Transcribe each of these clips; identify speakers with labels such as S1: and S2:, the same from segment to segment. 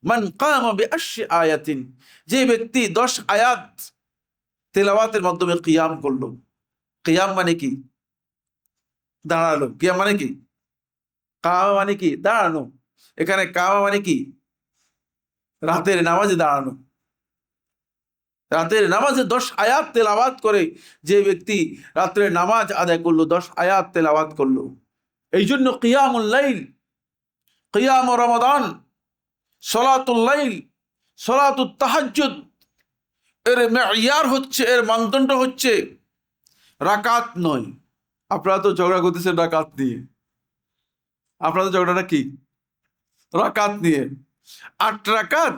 S1: মান কামা বিআশরি আয়াতিন, যে ব্যক্তি 10 আয়াত তেলাওয়াতের মাধ্যমে কিয়াম করলো। কিয়াম মানে কি? দাঁড়ালো। কিয়াম মানে কি? কামা মানে কি? দাঁড়ানো। এখানে কামা মানে কি? রাতের নামাজে দাঁড়ানো। রাতের নামাজে 10 আয়াত তেলাওয়াত করে যে ব্যক্তি রাত্রে নামাজ আদায় করলো, 10 আয়াত তেলাওয়াত করলো। এই জন্য কিয়ামুল লাইল, কিয়াম রমাদান, সলাতুল লাইল, সলাতুত তাহাজ্জুদ, এর মেয়ার হচ্ছে, এর মানদণ্ড হচ্ছে রাকাত নয়। আপনারা তো ঝগড়া করতেছেন রাকাত নিয়ে। আপনাদের ঝগড়াটা কি? রাকাত নিয়ে। 8 রাকাত,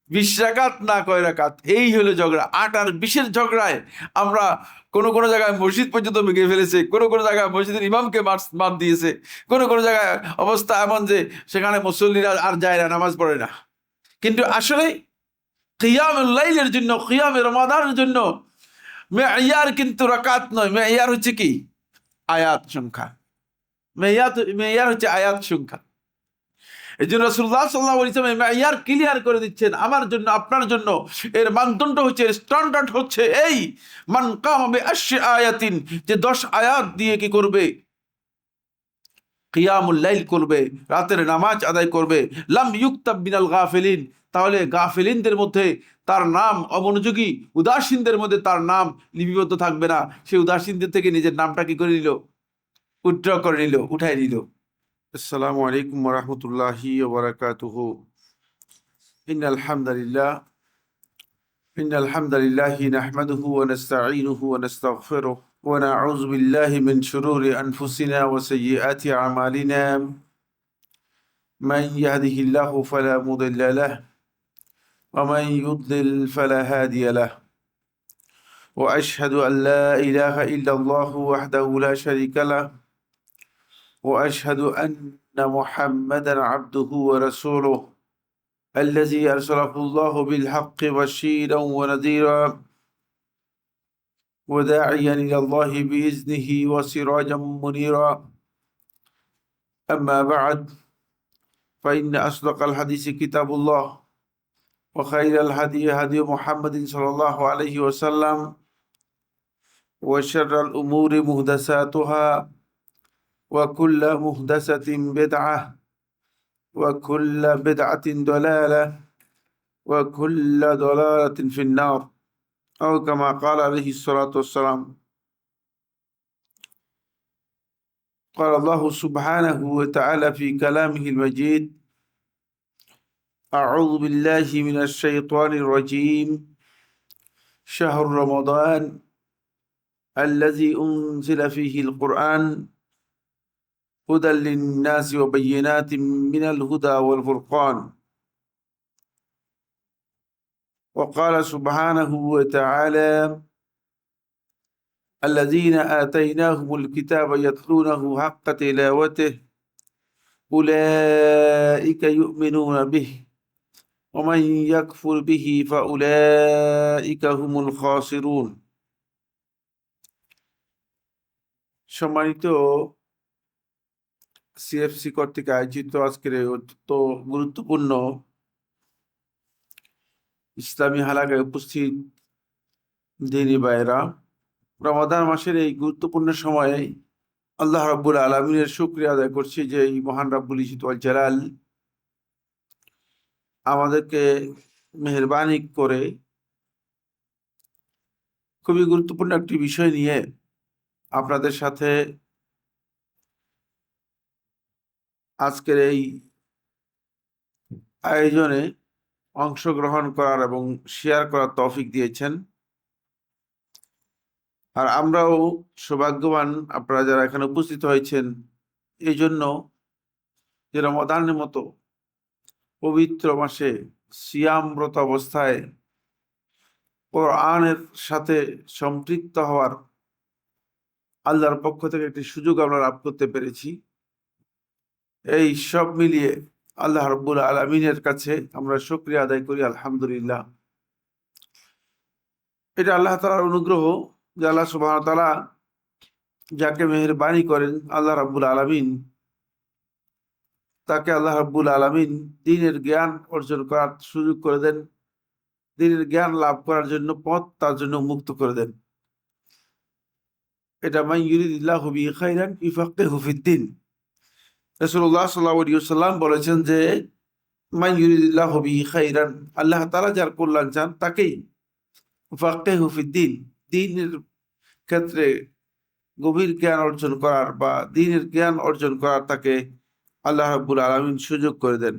S1: 20 রাকাত না কয় রাকাত, এই হলো ঝগড়া। 8 আর 20-এর ঝগড়ায় আমরা কোনো জায়গায় মসজিদ পর্যন্ত ভেঙে ফেলেছে, কোনো জায়গায় মসজিদের ইমামকে মার দিয়েছে, কোনো জায়গায় অবস্থা এমন যে সেখানে মুসল্লিরা আর যায় না, নামাজ পড়ে না। কিন্তু আসলে কিয়ামুল লাইলের জন্য, কিয়ামে রমাদানের জন্য মেয়ার কিন্তু রাকাত নয়, মেয়ার হচ্ছে কি? আয়াত সংখ্যা। মেয়ার হচ্ছে আয়াত সংখ্যা। এই জন্য রাসূলুল্লাহ সাল্লাল্লাহু আলাইহি ওয়াসাল্লাম মেয়ার ক্লিয়ার করে দিচ্ছেন আমার জন্য, আপনার জন্য। এর মানদণ্ড হচ্ছে, স্ট্যান্ডার্ড হচ্ছে এই, মান কামা বিআশরি আয়াতিন, যে 10 আয়াত দিয়ে কি করবে? কিয়ামুল লাইল করবে, রাতের নামাজ আদায় করবে। লাম ইউকতাব মিনাল গাফিলিন, তাহলে গাফিলিনদের মধ্যে তার নাম, অমনোযোগী উদাসীনদের মধ্যে তার নাম লিপিবদ্ধ থাকবে না। সে উদাসীনদের থেকে নিজের নামটা কি করে নিল? উইথড্র করে নিল, উঠাই নিল। আসসালামু আলাইকুম ওয়া রাহমাতুল্লাহি ওয়া বারাকাতুহু। ইন্নাল হামদালিল্লাহি নাহমাদুহু ওয়া নাস্তাঈনুহু ওয়া নাস্তাগফিরুহ ওয়া নাউযু বিল্লাহি মিন শুরুরি আনফুসিনা ওয়া সাইয়্যাতি আমালিনা। من يهده الله فلا مضل له ومن يضلل فلا هادي له وأشهد أن لا إله إلا الله وحده لا شريك له وأشهد أن محمدا عبده ورسوله الذي أرسله الله بالحق بشيرا ونذيرا وداعيا إلى الله بإذنه وسراجا منيرا. أما بعد، فإن أصدق الحديث كتاب الله وخير الهدي هدي محمد صلى الله عليه وسلم وشر الأمور محدثاتها وكل محدثة بدعة وكل بدعة ضلالة وكل ضلالة في النار أو كما قال عليه الصلاة والسلام. قال الله سبحانه وتعالى في كلامه المجيد: أعوذ بالله من الشيطان الرجيم شهر رمضان الذي أنزل فيه القرآن هدى للناس وبينات من الهدى والفرقان. وقال سبحانه وتعالى: الذين آتيناهم الكتاب يتلونه حق تلاوته أولئك يؤمنون به ومن يكفر به فأولئك هم الخاسرون. সম্মানিত সিএফসি কর্তৃক আয়োজিত আজকের অত্যন্ত গুরুত্বপূর্ণ ইসলামী হালাকায় উপস্থিত দিনী ভাইরা, রমাদান মাসের এই গুরুত্বপূর্ণ সময়ে আল্লাহ রাব্বুল আলামিনের শুকরিয়া আদায় করছি যে এই মহান রাব্বুল ইজ্জত ওয়াল জালাল আমাদেরকে মেহেরবানি করে খুবই গুরুত্বপূর্ণ একটি বিষয় নিয়ে আপনাদের সাথে আজকের এই আয়োজনে অংশগ্রহণ করার এবং শেয়ার করার তৌফিক দিয়েছেন। আর আমরাও সৌভাগ্যবান, আপনারা যারা এখানে উপস্থিত হয়েছেন, এই জন্য যে রমাদানের মতো পবিত্র মাসে সিয়ামরত অবস্থায় কোরআনের সাথে সম্পৃক্ত হওয়ার আল্লাহর পক্ষ থেকে একটি সুযোগ আমরা লাভ করতে পেরেছি। এই সব মিলিয়ে আল্লাহ রাব্বুল আলামিনের কাছে আমরা শুকরিয়া আদায় করি, আলহামদুলিল্লাহ। এটা আল্লাহ তাআলার অনুগ্রহ যে আল্লাহ সুবহানাহু ওয়া তাআলা যাকে মেহেরবানি করেন, আল্লাহ রাব্বুল আলামিন তাকে আল্লাহ রাব্বুল আলামিন দ্বীনের জ্ঞান অর্জন করার সুযোগ করে দেন, দ্বীনের জ্ঞান লাভ করার জন্য পথ তার জন্য মুক্ত করে দেন। এটা মান ইউরিদিল্লাহু বিহি খাইরান ইউফাক্কিহু ফিদ্দীন। রাসূলুল্লাহ সাল্লাল্লাহু আলাইহি ওয়াসাল্লাম বলেছেন যে মান ইউরিদিল্লাহু বিহি খাইরান, আল্লাহ তাআলা যার কল্যাণ চান তাকেই ইউফাক্কিহু ফিদ্দীন, দ্বীনের ক্ষেত্রে গভীর জ্ঞান অর্জন করার বা দ্বীনের জ্ঞান অর্জন করার তাকে আল্লাহ রাব্বুল আলামিন সুযোগ করে দেন।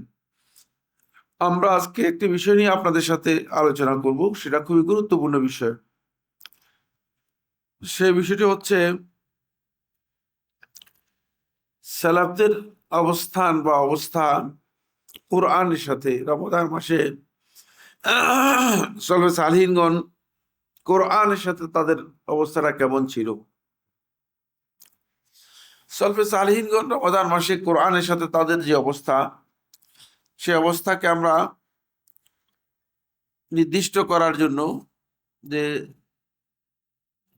S1: আমরা আজকে একটি বিষয় নিয়ে আপনাদের সাথে আলোচনা করব, সেটা খুবই গুরুত্বপূর্ণ বিষয়। সেই বিষয়টি হচ্ছে সালাফদের অবস্থান বা অবস্থা কোরআনের সাথে। রমজান মাসে সালফে সালিহিনগণ কোরআনের সাথে তাদের অবস্থাটা কেমন ছিল। সালফে সালিহিনগণ রমজান মাসে কোরআনের সাথে তাদের যে অবস্থা, সে অবস্থাকে আমরা নির্দিষ্ট করার জন্য যে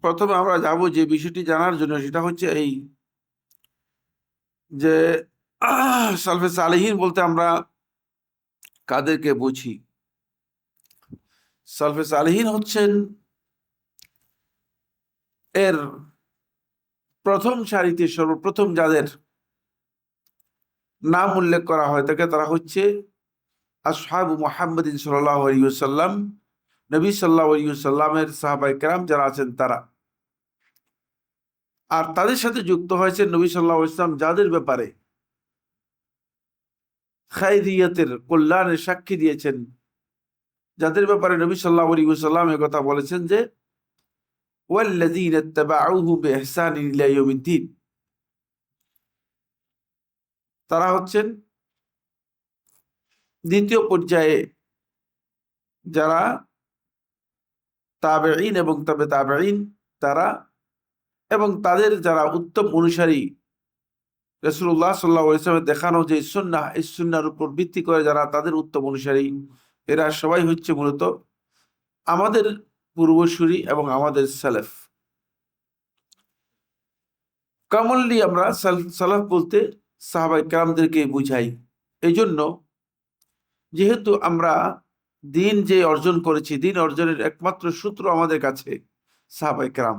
S1: প্রথমে আমরা যাব যে বিষয়টি জানার জন্য, সেটা হচ্ছে এই যে সালফে সালিহিন বলতে আমরা কাদেরকে বুঝি। সালফে সালিহিন হচ্ছেন এর প্রথম সারিতে সর্বপ্রথম যাদের নাম উল্লেখ করা হয় থাকে, তারা হচ্ছে আসহাবু মুহাম্মাদিন সাল্লাল্লাহু আলাইহি ওয়াসাল্লাম, নবী সাল্লাল্লাহু আলাইহি ওয়াসাল্লামের সাহাবায়ে কেরাম যারা আছেন তারা। আর তাদের সাথে যুক্ত হয়েছে নবী সাল্লাল্লাহু আলাইহি ওয়াসাল্লাম যাদের ব্যাপারে খায়রিয়াতের কল্যাণের সাক্ষী দিয়েছেন, যাদের ব্যাপারে নবী সাল্লাল্লাহু আলাইহি ওয়াসাল্লাম এই কথা বলেছেন যে ওয়াল্লাযীনা ইত্তাবাউহু বিইহসানিন ইলা ইয়াউমিদ্দিন, তারা হচ্ছেন দ্বিতীয় পর্যায়ে যারা তাবেঈন এবং তাবে তাবেঈন তারা, এবং তাদের যারা উত্তম অনুসারী রাসূলুল্লাহ সাল্লাল্লাহু আলাইহি ওয়াসাল্লামের দেখানো যে সুন্নাহ, এই সুন্নাহর উপর ভিত্তি করে যারা তাদের উত্তম অনুসারী, এরা সবাই হচ্ছে মূলত আমাদের পূর্বসূরি এবং আমাদের সালাফ। কমনলি আমরা সালাফ বলতে সাহাবায়ে কেরামদেরকে বুঝাই। এই জন্য যেহেতু আমরা দিন যে অর্জন করেছি, দিন অর্জনের একমাত্র সূত্র আমাদের কাছে সাহাবায়ে কেরাম।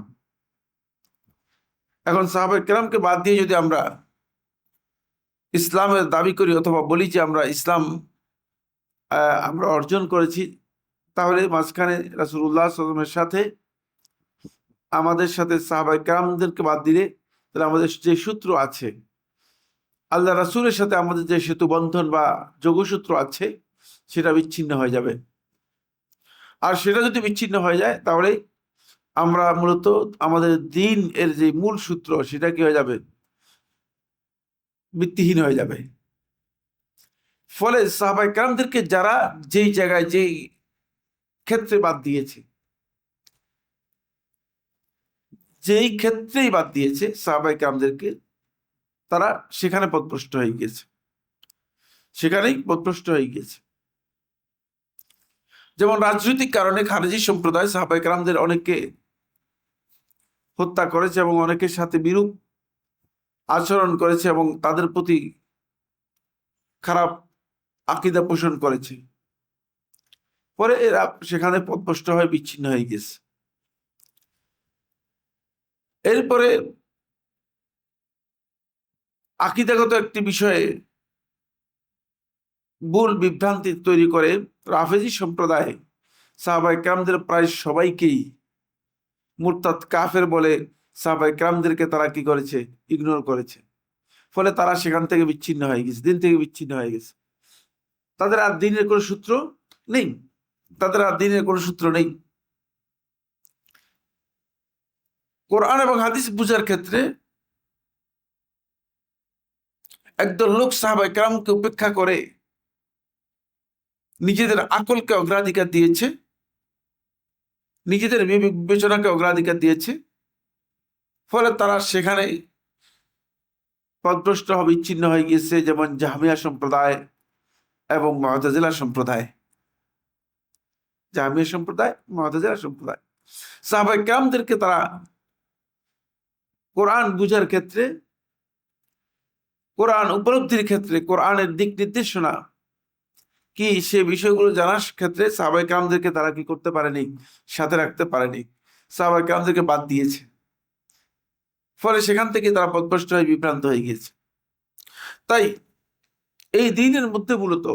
S1: এখন সাহাবায়ে কেরামকে বাদ দিয়ে যদি আমরা ইসলামের দাবি করি অথবা বলি যে আমরা ইসলাম আমরা অর্জন করেছি, তাহলে মাঝখানে রাসূলুল্লাহ সাল্লাল্লাহু আলাইহি ওয়াসাল্লামের সাথে আমাদের সাথে সাহাবায়ে কেরামদেরকে বাদ দিলে তাহলে আমাদের যে সূত্র আছে, আল্লাহ রাসূলের সাথে আমাদের যে সেতু বন্ধন বা যোগসূত্র আছে, সেটা বিচ্ছিন্ন হয়ে যাবে। আর সেটা যদি বিচ্ছিন্ন হয়ে যায় তাহলে আমরা মূলত আমাদের দিন এর যে মূল সূত্র, সেটা কি হয়ে যাবে? ভিত্তিহীন হয়ে যাবে। ফলে সাহাবায়ে কেরামদেরকে যারা যেই জায়গায় যেই ক্ষেত্রে বাদ দিয়েছে, যেই ক্ষেত্রেই বাদ দিয়েছে সাহাবায়ে কেরামদেরকে, তারা সেখানে পথভ্রষ্ট হয়ে গিয়েছে, সেখানেই পথভ্রষ্ট হয়ে গিয়েছে। যেমন রাজনৈতিক কারণে খারেজি সম্প্রদায় সাহাবায়ে কেরামদের অনেককে হত্যা করেছে এবং অনেকের সাথে বিরূপ আচরণ করেছে এবং তাদের প্রতি খারাপ আকীদা পোষণ করেছে। পরে এরা সেখানে পথভ্রষ্ট হয়ে বিচ্ছিন্ন হয়ে গেছে। এরপরে আকীদাগত একটি বিষয়ে ভুল বিভ্রান্তি তৈরি করে রাফেজি সম্প্রদায় সাহাবায়ে কেরামদের প্রায় সবাইকেই মুরতাদ কাফের বলে সাহাবায়ে কেরামদেরকে তারা কি করেছে? ইগনোর করেছে। ফলে তারা সেখান থেকে বিচ্ছিন্ন হয়ে গেছে, দিন থেকে বিচ্ছিন্ন হয়ে গেছে। তাদের আর দিনের কোনো সূত্র নেই, তাদের আর দিনের কোনো সূত্র নেই। কোরআন এবং হাদিস বুঝার ক্ষেত্রে একদল লোক সাহাবায়ে কেরামকে উপেক্ষা করে নিজেদের আকলকে অগ্রাধিকার দিয়েছে, নিজেদের বিবেচনাকে অগ্রাধিকার দিয়েছে। ফলে তারা সেখানে পথভ্রষ্ট হবে, বিচ্ছিন্ন হয়ে গিয়েছে। যেমন জাহমিয়া সম্প্রদায় এবং মুতাজিলা সম্প্রদায়। জাহমিয়া সম্প্রদায়, মুতাজিলা সম্প্রদায় সাহাবায়ে কেরামদেরকে তারা কোরআন বুঝার ক্ষেত্রে কোরআন উপলব্ধির ক্ষেত্রে কোরআনের দিক নির্দেশনা কি, সে বিষয়গুলো জানার ক্ষেত্রে সাহাবায়ে কেরামদেরকে তারা কি করতে পারেনি, সাথে রাখতে পারেনি, সাহাবায়ে কেরামদেরকে বাদ দিয়েছে। ফলে সেখান থেকে তারা পথভ্রষ্ট হয়ে বিভ্রান্ত হয়ে গিয়েছে। তাই এই দিনের মধ্যে মূলত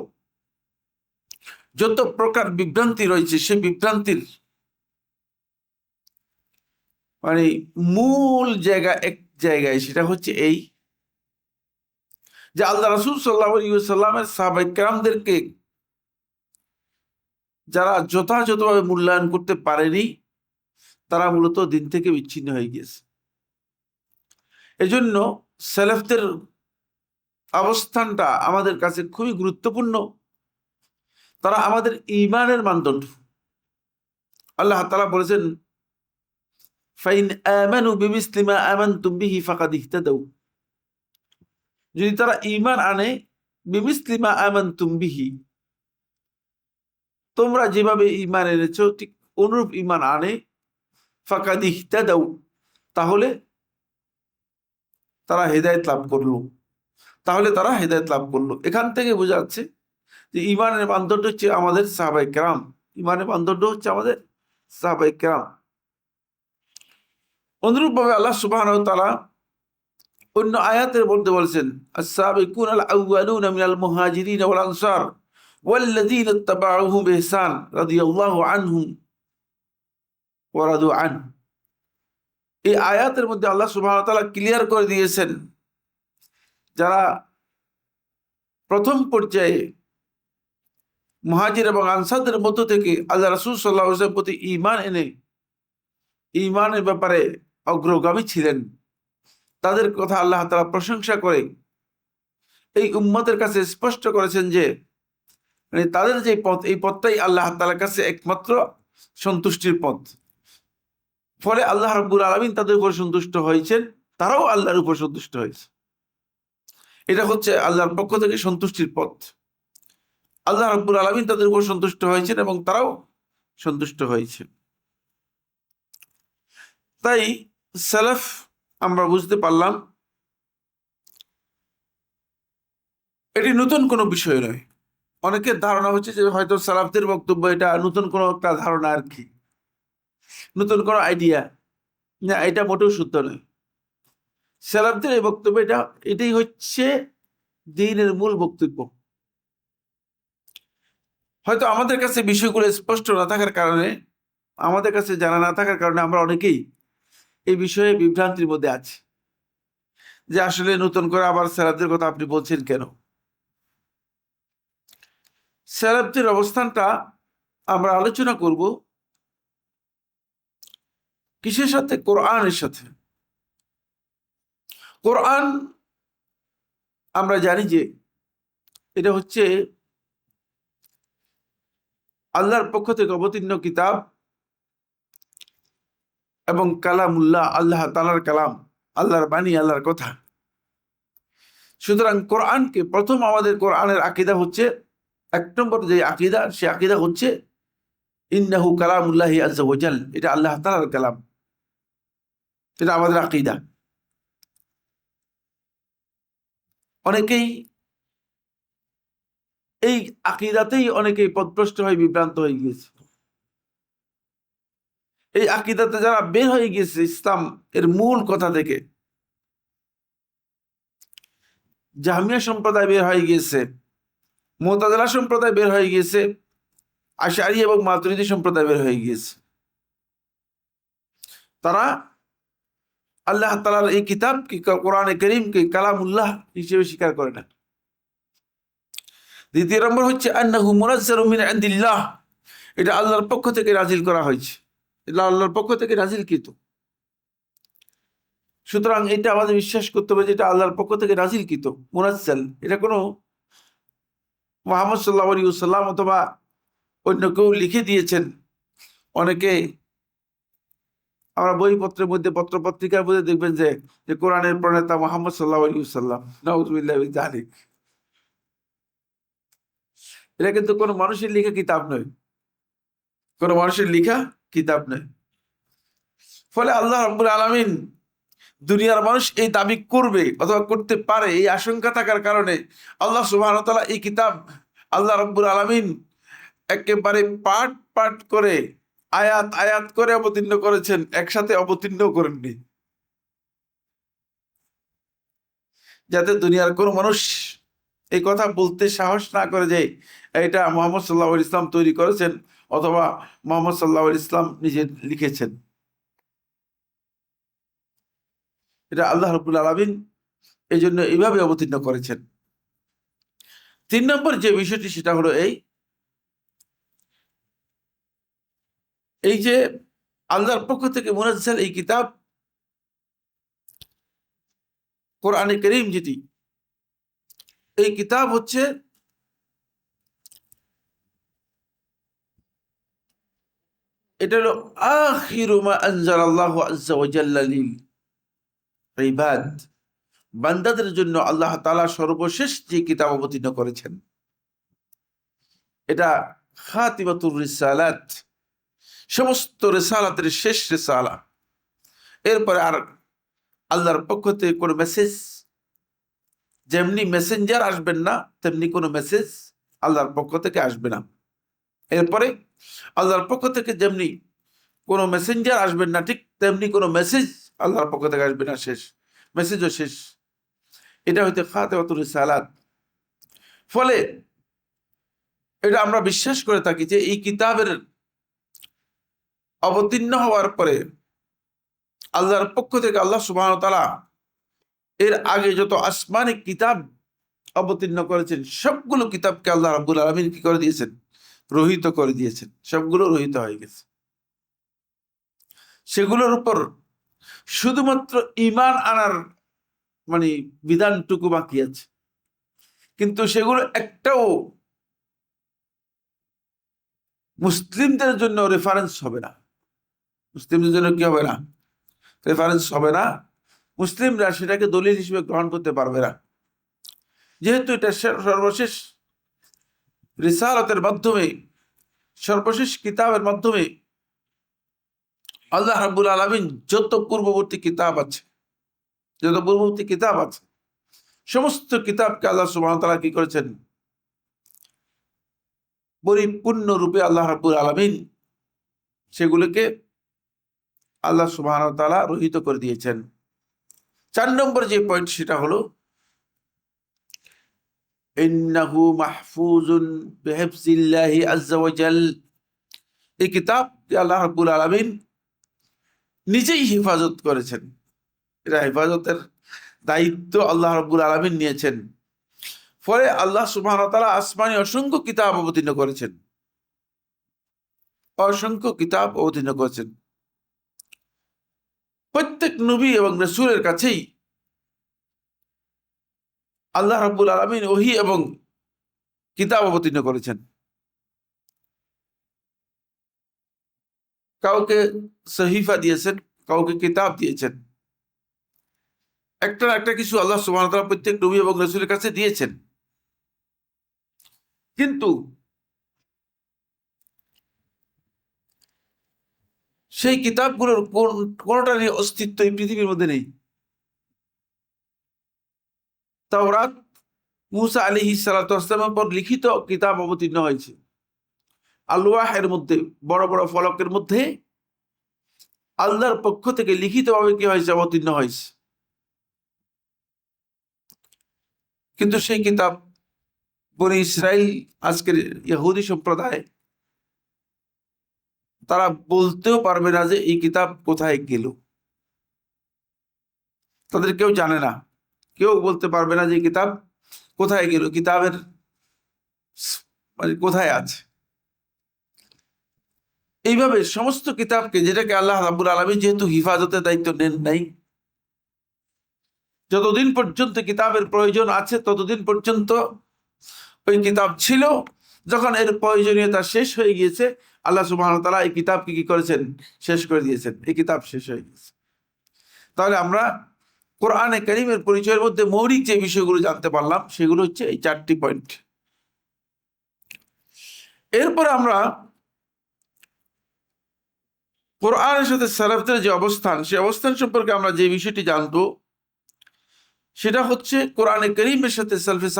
S1: যত প্রকার বিভ্রান্তি রয়েছে, সেই বিভ্রান্তির মানে মূল জায়গা এক জায়গায়, সেটা হচ্ছে এই যে আল্লাহ রাসূল সাল্লাল্লাহু আলাইহি ওয়াসাল্লামের সাহাবায়ে কেরামদেরকে যারা যথাযথভাবে মূল্যায়ন করতে পারেনি, তারা মূলত দিন থেকে বিচ্ছিন্ন হয়ে গিয়েছে। এজন্য সেলেফদের অবস্থানটা আমাদের কাছে খুবই গুরুত্বপূর্ণ। তারা আমাদের ঈমানের মানদণ্ড। আল্লাহ তাআলা বলেছেন, ফাইন আমানু বিমিসলি মা আমানতুম বিহি ফাকাদ ইহতাদাউ। যদি তারা ঈমান আনে, বিমিসলি মা আমানতুম বিহি, তোমরা যেভাবে ঈমান এনেছো ঠিক অনুরূপ ঈমান আনে, ফাকাদ ইহতাদাউ, তাহলে তারা হেদায়েত লাভ করলো, তাহলে তারা হেদায়েত লাভ করলো। এখান থেকে বোঝা যাচ্ছে যে ঈমানের মানদণ্ড হচ্ছে আমাদের সাহাবায়ে কেরাম, ঈমানের মানদণ্ড হচ্ছে আমাদের সাহাবায়ে কেরাম। অনুরূপভাবে আল্লাহ সুবহানাহু ওয়া তাআলা অন্য আয়াতের মধ্যে বলেছেন, আস-সাবিকুনাল আউয়ালুনা মিনাল মুহাজিরিন ওয়াল আনসার ওয়াল্লাযীনা ইত্তাবাউহুম বিইহসান রাদিয়াল্লাহু আনহুম ওয়া রাদু আনহু। এই আয়াতের মধ্যে আল্লাহ সুবহানাহু ওয়া তাআলা ক্লিয়ার করে দিয়েছেন, যারা প্রথম পর্যায়ে মুহাজির এবং আনসারদের মধ্য থেকে আল্লাহ রাসূল সাল্লাল্লাহু আলাইহি ওয়াসাল্লামের প্রতি ঈমান এনে ঈমানের ব্যাপারে অগ্রগামী ছিলেন, তাদের কথা আল্লাহ তাআলা প্রশংসা করে এই উম্মতের কাছে স্পষ্ট করেছেন যে মানে তাদের যে পথ, এই পথটাই আল্লাহ তাআলার কাছে একমাত্র সন্তুষ্টির পথ। ফলে আল্লাহ রাব্বুল আলামিন তাদের উপর সন্তুষ্ট হয়েছেন, তারাও আল্লাহর উপর সন্তুষ্ট হয়েছে। এটা হচ্ছে আল্লাহর পক্ষ থেকে সন্তুষ্টির পথ। আল্লাহ রাব্বুল আলামিন তাদের উপর সন্তুষ্ট হয়েছেন এবং তারাও সন্তুষ্ট হয়েছে। তাই সালাফ আমরা বুঝতে পারলাম এটি নতুন কোনো বিষয় নয়। অনেকের ধারণা হচ্ছে যে হয়তো সালাফদের বক্তব্য এটা নতুন কোনো একটা ধারণা, আর কি নতুন কোনো আইডিয়া। না, এটা মোটেও সত্য নয়। সালাফদের এই বক্তব্য এটাই হচ্ছে দ্বীনের মূল বক্তব্য। হয়তো আমাদের কাছে বিষয়গুলো স্পষ্ট না থাকার কারণে, আমাদের কাছে জানা না থাকার কারণে আমরা অনেকেই এই বিষয়ে বিভ্রান্তির মধ্যে আছি যে আসলে নতুন করে আবার সালাফদের কথা আপনি বলছেন কেন। সালাফদের অবস্থানটা আমরা আলোচনা করব কিসের সাথে? কোরআনের সাথে। কোরআন আমরা জানি যে এটা হচ্ছে আল্লাহর পক্ষ থেকে অবতীর্ণ কিতাব এবং কালামুল্লাহ, আল্লাহ তাআলার কালাম, আল্লাহর বাণী, আল্লাহর কথা। সুতরাং কোরআনকে প্রথম আমাদের কোরআনের আকীদা হচ্ছে, এক নম্বর যে আকীদা, সে আকীদা হচ্ছে ইন্নাহু কালামুল্লাহি আযজা ওয়া জাল, এটা আল্লাহ তাআলার কালাম। এটা আমাদের আকীদা। অনেকেই এই আকীদাতেই অনেকেই পথভ্রষ্ট হয়ে বিভ্রান্ত হয়ে গিয়েছে। এই আকীদাতে যারা বের হয়ে গিয়েছে ইসলাম এর মূল কথা থেকে, জাহমিয়া সম্প্রদায় বের হয়ে গিয়েছে, মুতাজিলা সম্প্রদায় বের হয়ে গিয়েছে, আশআরী এবং মাতুরিদী সম্প্রদায় বের হয়ে গিয়েছে। তারা আল্লাহ তাআলার এই কিতাবকে, কোরআনে কারীমকে কালামুল্লাহ হিসেবে স্বীকার করে না। দ্বিতীয় নম্বর হচ্ছে আন্নাহু মুনাজ্জালুম মিন ইনদিল্লাহ, এটা আল্লাহর পক্ষ থেকে নাজিল করা হয়েছে, এটা আল্লাহর পক্ষ থেকে নাজিলকৃত। সুতরাং এটা আমাদের বিশ্বাস করতে হবে যে এটা আল্লাহর পক্ষ থেকে নাজিলকৃত, মুনাজ্জাল। এটা কোনো মুহাম্মদ সাল্লাল্লাহু আলাইহি ওয়াসাল্লাম অথবা অন্য কেউ লিখে দিয়েছেন। অনেকে আমরা বইপত্রের মধ্যে, পত্র পত্রিকার মধ্যে দেখবেন যে কোরআনের প্রণেতা মুহাম্মদ সাল্লাল্লাহু আলাইহি ওয়াসাল্লাম, নাউযুবিল্লাহি মিন যালিক। এটা কিন্তু কোনো মানুষের লেখা কিতাব নয়, কোনো মানুষের লেখা কিতাব নয়। ফলে আল্লাহ রাব্বুল আলামিন দুনিয়ার মানুষ এই দাবি করবে অথবা করতে পারে, এই আশঙ্কা থাকার কারণে আল্লাহ সুবহানাহু ওয়া তাআলা এই কিতাব আল্লাহ রাব্বুল আলামিন একেবারে পাঠ পাঠ করে আয়াত আয়াত করে অবতীর্ণ করেছেন, একসাথে অবতীর্ণ করেননি, যাতে দুনিয়ার কোনো মানুষ এই কথা বলতে সাহস না করে যে এটা মুহাম্মদ সাল্লাল্লাহু আলাইহি ইসলাম তৈরি করেছেন অথবা মুহাম্মদ সাল্লাল্লাহু আলাইহি ইসলাম নিজে লিখেছেন। এটা আল্লাহ রাব্বুল আলামিন এই জন্য এইভাবে অবতীর্ণ করেছেন। 3 নম্বর যে বিষয়টি সেটা হলো এই যে আল্লাহর পক্ষ থেকে মুনাজ্জাল এই কিতাব কোরআনে কারীম, যেটি এই কিতাব হচ্ছে এটা হলো আখিরু মা আনজালাল্লাহু আযজা ওয়া জাল্লা লিল ইবাদ, বান্দাদের জন্য আল্লাহ তাআলা সর্বশেষ যে কিতাব অবতীর্ণ করেছেন। এটা খাতিমাতুর রিসালাত, সমস্ত রিসালাতের শেষ রিসালা। এরপরে আর আল্লাহর পক্ষ থেকে কোনো মেসেজ, যেমনি মেসেঞ্জার আসবেন না তেমনি কোনো মেসেজ আল্লাহর পক্ষ থেকে আসবে না। এরপরে আল্লাহর পক্ষ থেকে যেমনি কোনো মেসেঞ্জার আসবেন না, ঠিক তেমনি কোনো মেসেজ আল্লাহর পক্ষ থেকে আসবে না, শেষ মেসেজও শেষ। এটা হইতে খাতিমাতুর রিসালাত। ফলে এটা আমরা বিশ্বাস করে থাকি যে এই কিতাবের অবতীর্ণ হওয়ার পরে আল্লাহর পক্ষ থেকে আল্লাহ সুবহানাহু ওয়া তাআলা এর আগে যত আসমানি কিতাব অবতীর্ণ করেছেন সবগুলো কিতাবকে আল্লাহ রাব্বুল আলামিন কি করে দিয়েছেন? রহিত করে দিয়েছেন। সবগুলো রহিত হয়ে গেছে। সেগুলোর উপর শুধুমাত্র ঈমান আনার মানে বিধানটুকু বাকি আছে, কিন্তু সেগুলো একটাও মুসলিমদের জন্য রেফারেন্স হবে না। মুসলিমদের জন্য কি হবে না? রেফারেন্স হবে না। মুসলিমরা সেটাকে দলিল হিসেবে গ্রহণ করতে পারবে না, যেহেতু এটা সর্বশেষ রিসালাতের মাধ্যমে, সর্বশেষ কিতাবের মাধ্যমে আল্লাহ রাব্বুল আলামিন যত পূর্ববর্তী কিতাব আছে, সমস্ত কিতাবকে আল্লাহ সুবহানাহু ওয়া তাআলা কি করেছেন? পরিপূর্ণ রূপে আল্লাহ রাব্বুল আলামিন সেগুলোকে আল্লাহ সুবহানাহু ওয়া তাআলা রহিত করে দিয়েছেন। 4 নম্বর যে পয়েন্ট সেটা হলো ইন্নাহু মাহফুজুন বিহিফজিল্লাহি আযজা ওয়া জাল, এই কিতাব আল্লাহ রাব্বুল আলামিন নিজেই হেফাজত করেছেন। এটা হেফাজতের দায়িত্ব আল্লাহ রাব্বুল আলামিন নিয়েছেন। ফলে আল্লাহ সুবহানাহু ওয়া তাআলা আসমানে অসংখ্য কিতাব অবতীর্ণ করেছেন, প্রত্যেক নবী এবং রাসূলের কাছেই আল্লাহ রাব্বুল আলামিন ওহী এবং কিতাব অবতীর্ণ করেছেন। কাউকে সহিফা দিয়েছেন, কাউকে কিতাব দিয়েছেন। একটা একটা কিছু আল্লাহ সুবহানাহু ওয়া তাআলা প্রত্যেক নবী এবং রাসূলের কাছে দিয়েছেন, কিন্তু সেই কিতাবগুলোর কোনটারই অস্তিত্ব এই পৃথিবীর মধ্যে নেই। তাওরাত মুসা আলাইহিস সালাতু ওয়াস সালামের পর লিখিত কিতাব অবতীর্ণ হয়েছে। আলওয়াহের মধ্যে, বড় বড় ফলকের মধ্যে আল্লাহর পক্ষ থেকে লিখিতভাবে কি হয়েছে? অবতীর্ণ হয়েছে। কিন্তু সেই কিতাব বনি ইসরাইল, আজকের ইহুদি সম্প্রদায়, তারা বলতেও পারবে না যে এই কিতাব কোথায় গেল। তাদের কেউ জানে না, কেউ বলতে পারবে না যে কিতাব কোথায় গেল, কিতাবের মানে কোথায় আছে। এইভাবে সমস্ত কিতাবকে, যেটাকে আল্লাহ রাব্বুল আলামিন যেহেতু হিফাজতের দায়িত্ব নেন নাই, যতদিন পর্যন্ত কিতাবের প্রয়োজন আছে ততদিন পর্যন্ত ওই কিতাব ছিল। যখন এর প্রয়োজনীয়তা শেষ হয়ে গিয়েছে, আল্লাহ সুবহানাহু ওয়া তাআলা এই কিতাবকে কি করেছেন? শেষ করে দিয়েছেন। এই কিতাব শেষ হয়ে গেছে। তাহলে আমরা কোরআনে কারীমের পরিচয়ের মধ্যে মৌলিক যে বিষয়গুলো জানতে পারলাম সেগুলো হচ্ছে এই 4টি পয়েন্ট। এরপরে আমরা কোরআনের সাথে সালাফদের যে অবস্থান, সেই অবস্থান সম্পর্কে আমরা যে বিষয়টি জানবো সেটা হচ্ছে কোরআনে কারীমের সাথে সালফে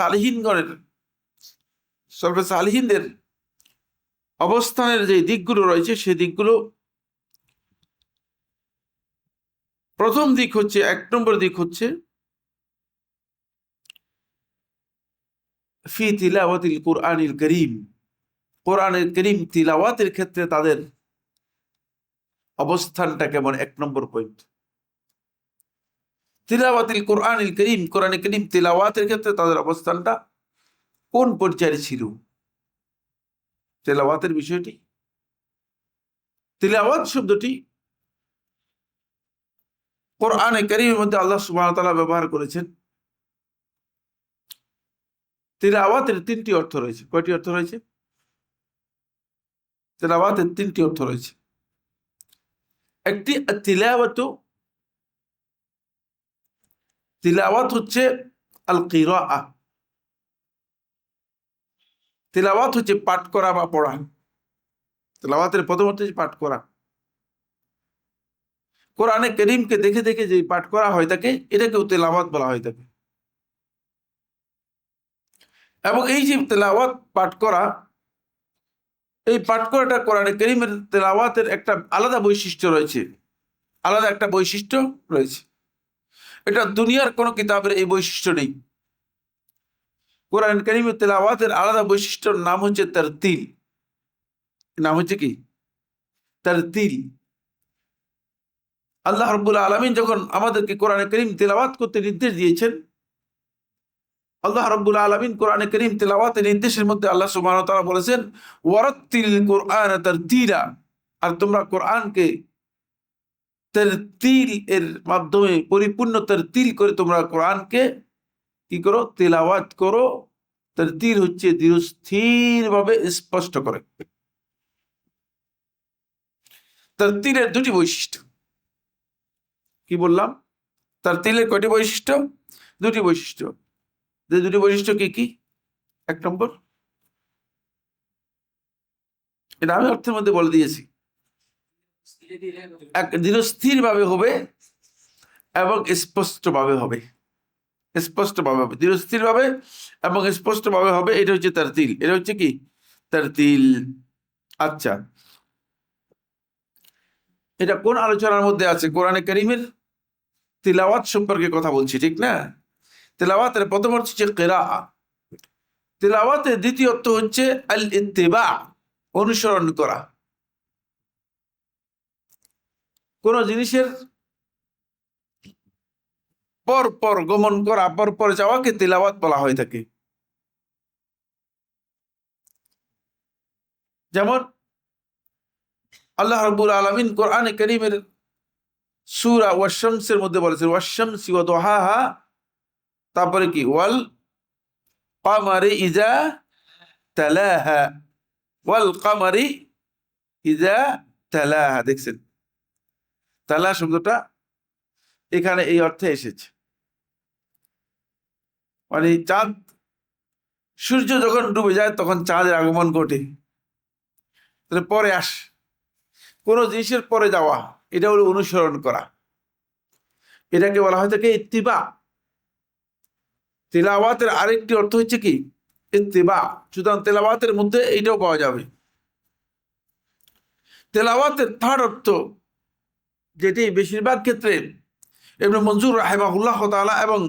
S1: সালেহীনদের অবস্থানের যে দিকগুলো রয়েছে সেই দিকগুলো। প্রথম দিক হচ্ছে, 1 নম্বর দিক হচ্ছে ফি তিলাওয়াতিল কুরআনিল কারীম, কোরআনের কারীম তিলাওয়াতের ক্ষেত্রে তাদের অবস্থানটা কেমন, 1 নম্বর পয়েন্ট। তিলাওয়াতিল কুরআনিল কারীম, কোরআনে কারীম তিলাওয়াতের ক্ষেত্রে তাদের অবস্থানটা কোন পর্যায়ে ছিল। তিলাওয়াতের বিষয়টি, তিলাওয়াত শব্দটি কোরআনে কারীমের মধ্যে আল্লাহ সুবহানাহু ওয়া তাআলা ব্যবহার করেছেন। তিলাওয়াতের 3টি অর্থ রয়েছে। কয়টি অর্থ রয়েছে? তিলাওয়াতের 3টি অর্থ রয়েছে। একটি তিলাওয়াত হচ্ছে আল কিরাআহ, তিলাওয়াত হচ্ছে পাঠ করা বা পড়া। তিলাওয়াতের প্রথম অর্থ হচ্ছে পাঠ করা। কোরআনে কারীমকে দেখে দেখে যে পাঠ করা হয় থাকে, এটাকেও তিলাওয়াত বলা হয় থাকে। এবং এই যে তিলাওয়াত পাঠ করা, এই পাঠ করাটা কোরআনে কারীমের তিলাওয়াতের একটা আলাদা বৈশিষ্ট্য রয়েছে, আলাদা একটা বৈশিষ্ট্য রয়েছে। এটা দুনিয়ার কোনো কিতাবের এই বৈশিষ্ট্য নেই। কোরআন কারীমের তিলাওয়াতের আলাদা বৈশিষ্ট্যর নাম হচ্ছে তারতিল। নাম হচ্ছে কি? তারতিল। আল্লাহ রাব্বুল আলামিন যখন আমাদেরকে কোরআনে কারীম তিলাওয়াত করতে নির্দেশ দিয়েছেন, আল্লাহ রাব্বুল আলামিন কোরআনে কারীম তিলাওয়াতের নির্দেশের মধ্যে আল্লাহ সুবহানাহু ওয়া তাআলা বলেছেন ওয়ারাত্তিল কুরআন তারতিলা, আর তোমরা কোরআনকে তারতিল এর মাধ্যমে পরিপূর্ণ তারতিল করে তোমরা কোরআনকে কি করো? তিলাওয়াত করো। তারতিল হচ্ছে ধীরস্থির ভাবে স্পষ্ট করে। তারতিলের 2টি বৈশিষ্ট্য। কি বললাম? তারতিলের কয়টি বৈশিষ্ট্য? 2টি বৈশিষ্ট্য। যে 2টি বৈশিষ্ট্য কি কি? 1 নম্বর, এটা আমি অর্থের মধ্যে বলে দিয়েছি, ধীরস্থির ভাবে হবে এবং স্পষ্ট ভাবে হবে। স্পষ্ট ভাবে হবে, ধীরস্থির ভাবে এবং স্পষ্ট ভাবে হবে। এটা হচ্ছে তারতিল। এটা হচ্ছে কি? তারতিল। আচ্ছা, এটা কোন আলোচনার মধ্যে আছে? কোরআনে কারীমের তিলাওয়াত সম্পর্কে কথা বলছি, ঠিক না? তিলাওয়াতের প্রথম অর্থ হচ্ছে কিরাআহ। তিলাওয়াতের দ্বিতীয় অর্থ হচ্ছে আল ইত্তিবা, অনুসরণ করা। কোন জিনিসের পর পর গমন করা, পর পর যাওয়াকে তিলাওয়াত বলা হয়ে থাকে। যেমন আল্লাহ রাব্বুল আলামিন কোরআনে কারীমের সূরা ওয়াশ-শামসের মধ্যে বলেছেন ওয়াশ-শামসি ওয়া দুহাহা, তারপরে কি? ওয়াল কামারি ইযা তালাহা, ওয়াল কামারি ইযা তালাহা। দেখছেন তালা শব্দটা এখানে এই অর্থে এসেছে, মানে চাঁদ, সূর্য যখন ডুবে যায় তখন চাঁদের আগমন ঘটে, তাহলে পরে কোন জিনিসের পরে যাওয়া, এটা হলো অনুসরণ করা। এটাকে বলা হয় থাকে ইত্তিবা। তিলাওয়াতের আরেকটি অর্থ হচ্ছে কি? ইত্তিবা। সুতরাং তিলাওয়াতের মধ্যে এইটাও পাওয়া যাবে। তিলাওয়াতের 3rd অর্থ, যেটি বেশিরভাগ ক্ষেত্রে ইবনে মনজুর রাহিমাহুল্লাহ তাআলা এবং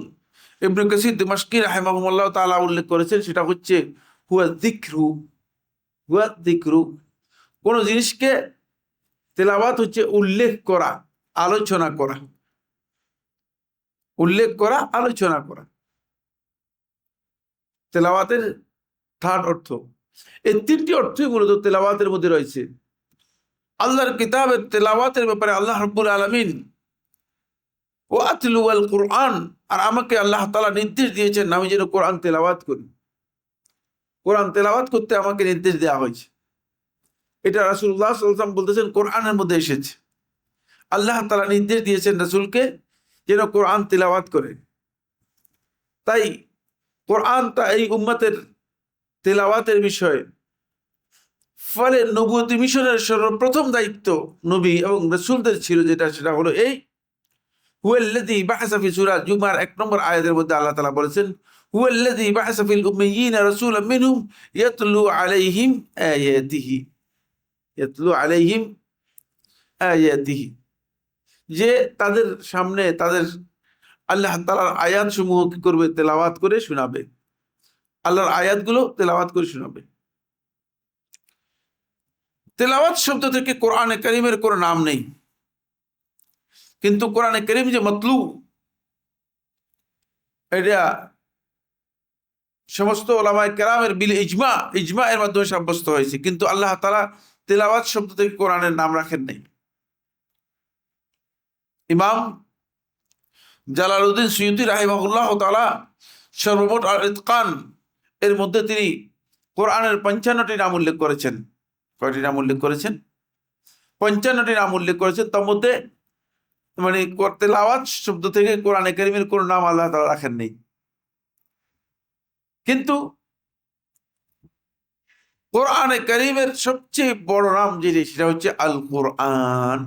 S1: ইবনে কাসির দিমাশকি রাহিমাহুল্লাহ তাআলা উল্লেখ করেছেন, সেটা হচ্ছে হুয়া যিকরু। হুয়া যিকরু, কোন জিনিসকে তিলাওয়াত হচ্ছে উল্লেখ করা, আলোচনা করা। উল্লেখ করা, আলোচনা করা তিলাওয়াতের 3rd অর্থ। এই 3টি অর্থই মূলত তিলাওয়াতের মধ্যে রয়েছে। আল্লাহর কিতাবের তিলাওয়াতের ব্যাপারে আল্লাহ রাব্বুল আলামিন ওয়াতলু আল কুরআন, আর আমাকে আল্লাহ তাআলা নির্দেশ দিয়েছেন আমি যেন কোরআন তেলাওয়াত করি। কোরআন তেলাওয়াত করতে আমাকে নির্দেশ দেওয়া হয়েছে। এটা রাসূলুল্লাহ সাল্লাল্লাহু আলাইহি ওয়াসাল্লাম বলতেছেন কোরআনের মধ্যে এসেছে। আল্লাহ তাআলা নির্দেশ দিয়েছেন রাসূলকে যেন কোরআন তেলাওয়াত করে। তাই কোরআনটা এই উম্মতের তেলাওয়াতের বিষয়ে ফলে নবুয়তি মিশনের সর্বপ্রথম দায়িত্ব নবী এবং রাসূলদের ছিল, সেটা হলো এই, হুয়াল্লাযী বা'আসা ফি সূরা জুমার 1 নম্বর আয়াতের মধ্যে আল্লাহ তাআলা বলেছেন, হুয়াল্লাযী বা'আসা ফিল উম্মিয়িনা রাসূলাম মিনহুম ইয়াতলু আলাইহিম আয়াতিহি, ইয়াতলু আলাইহিম আয়াতিহি, যে তাদের সামনে তাদের আল্লাহ তাআলার আয়াত সমূহ কি করবে, তেলাওয়াত করে শোনাবে, আল্লাহর আয়াতগুলো তেলাওয়াত করে শোনাবে। তেলাওয়াত শব্দ থেকে কোরআনে কারীমের কোনো নাম নেই, কিন্তু কোরআনে কারীম যে মাতলু, এটা সমস্ত উলামায়ে কেরামের বিল ইজমা এর মাধ্যমে সাব্যস্ত হয়েছে, কিন্তু আল্লাহ তাআলা তেলাওয়াত শব্দ থেকে কোরআনের নাম রাখেন নাই। ইমাম জালালউদ্দিন সুয়ুতী রাহিমাহুল্লাহ তাআলা সর্বমোট আল ইতকান এর মধ্যে তিনি কোরআনের 55টি নাম উল্লেখ করেছেন। কয়টি নাম উল্লেখ করেছেন? 55টি নাম উল্লেখ করেছেন। তার মধ্যে মানে তেলাওয়াত শব্দ থেকে কোরআনে কারীমের কোন নাম আল্লাহ তাআলা রাখেন নাই। কিন্তু কোরআনে কারীমের সবচেয়ে বড় নাম যেটি, সেটা হচ্ছে আল কোরআন।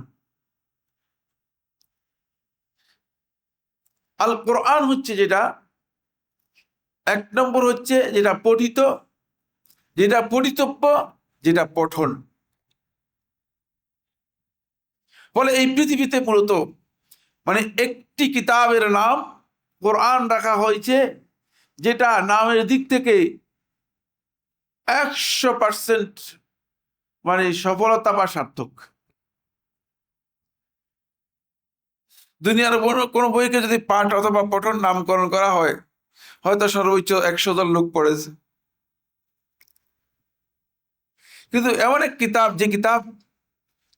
S1: আল কোরআন হচ্ছে যেটা, 1 নম্বর হচ্ছে যেটা পঠিত, যেটা পঠিতব্য, যেটা পঠন। ফলে এই পৃথিবীতে মূলত মানে একটি কিতাবের নাম কোরআন রাখা হয়েছে, যেটা নামের দিক থেকে 100% মানে সফলতা বা সার্থক। দুনিয়ার কোনো বইকে যদি পাঠ অথবা পঠন নামকরণ করা হয়, হয়তো সর্বোচ্চ 100 জন লোক পড়েছে। কিন্তু এমন এক কিতাব, যে কিতাব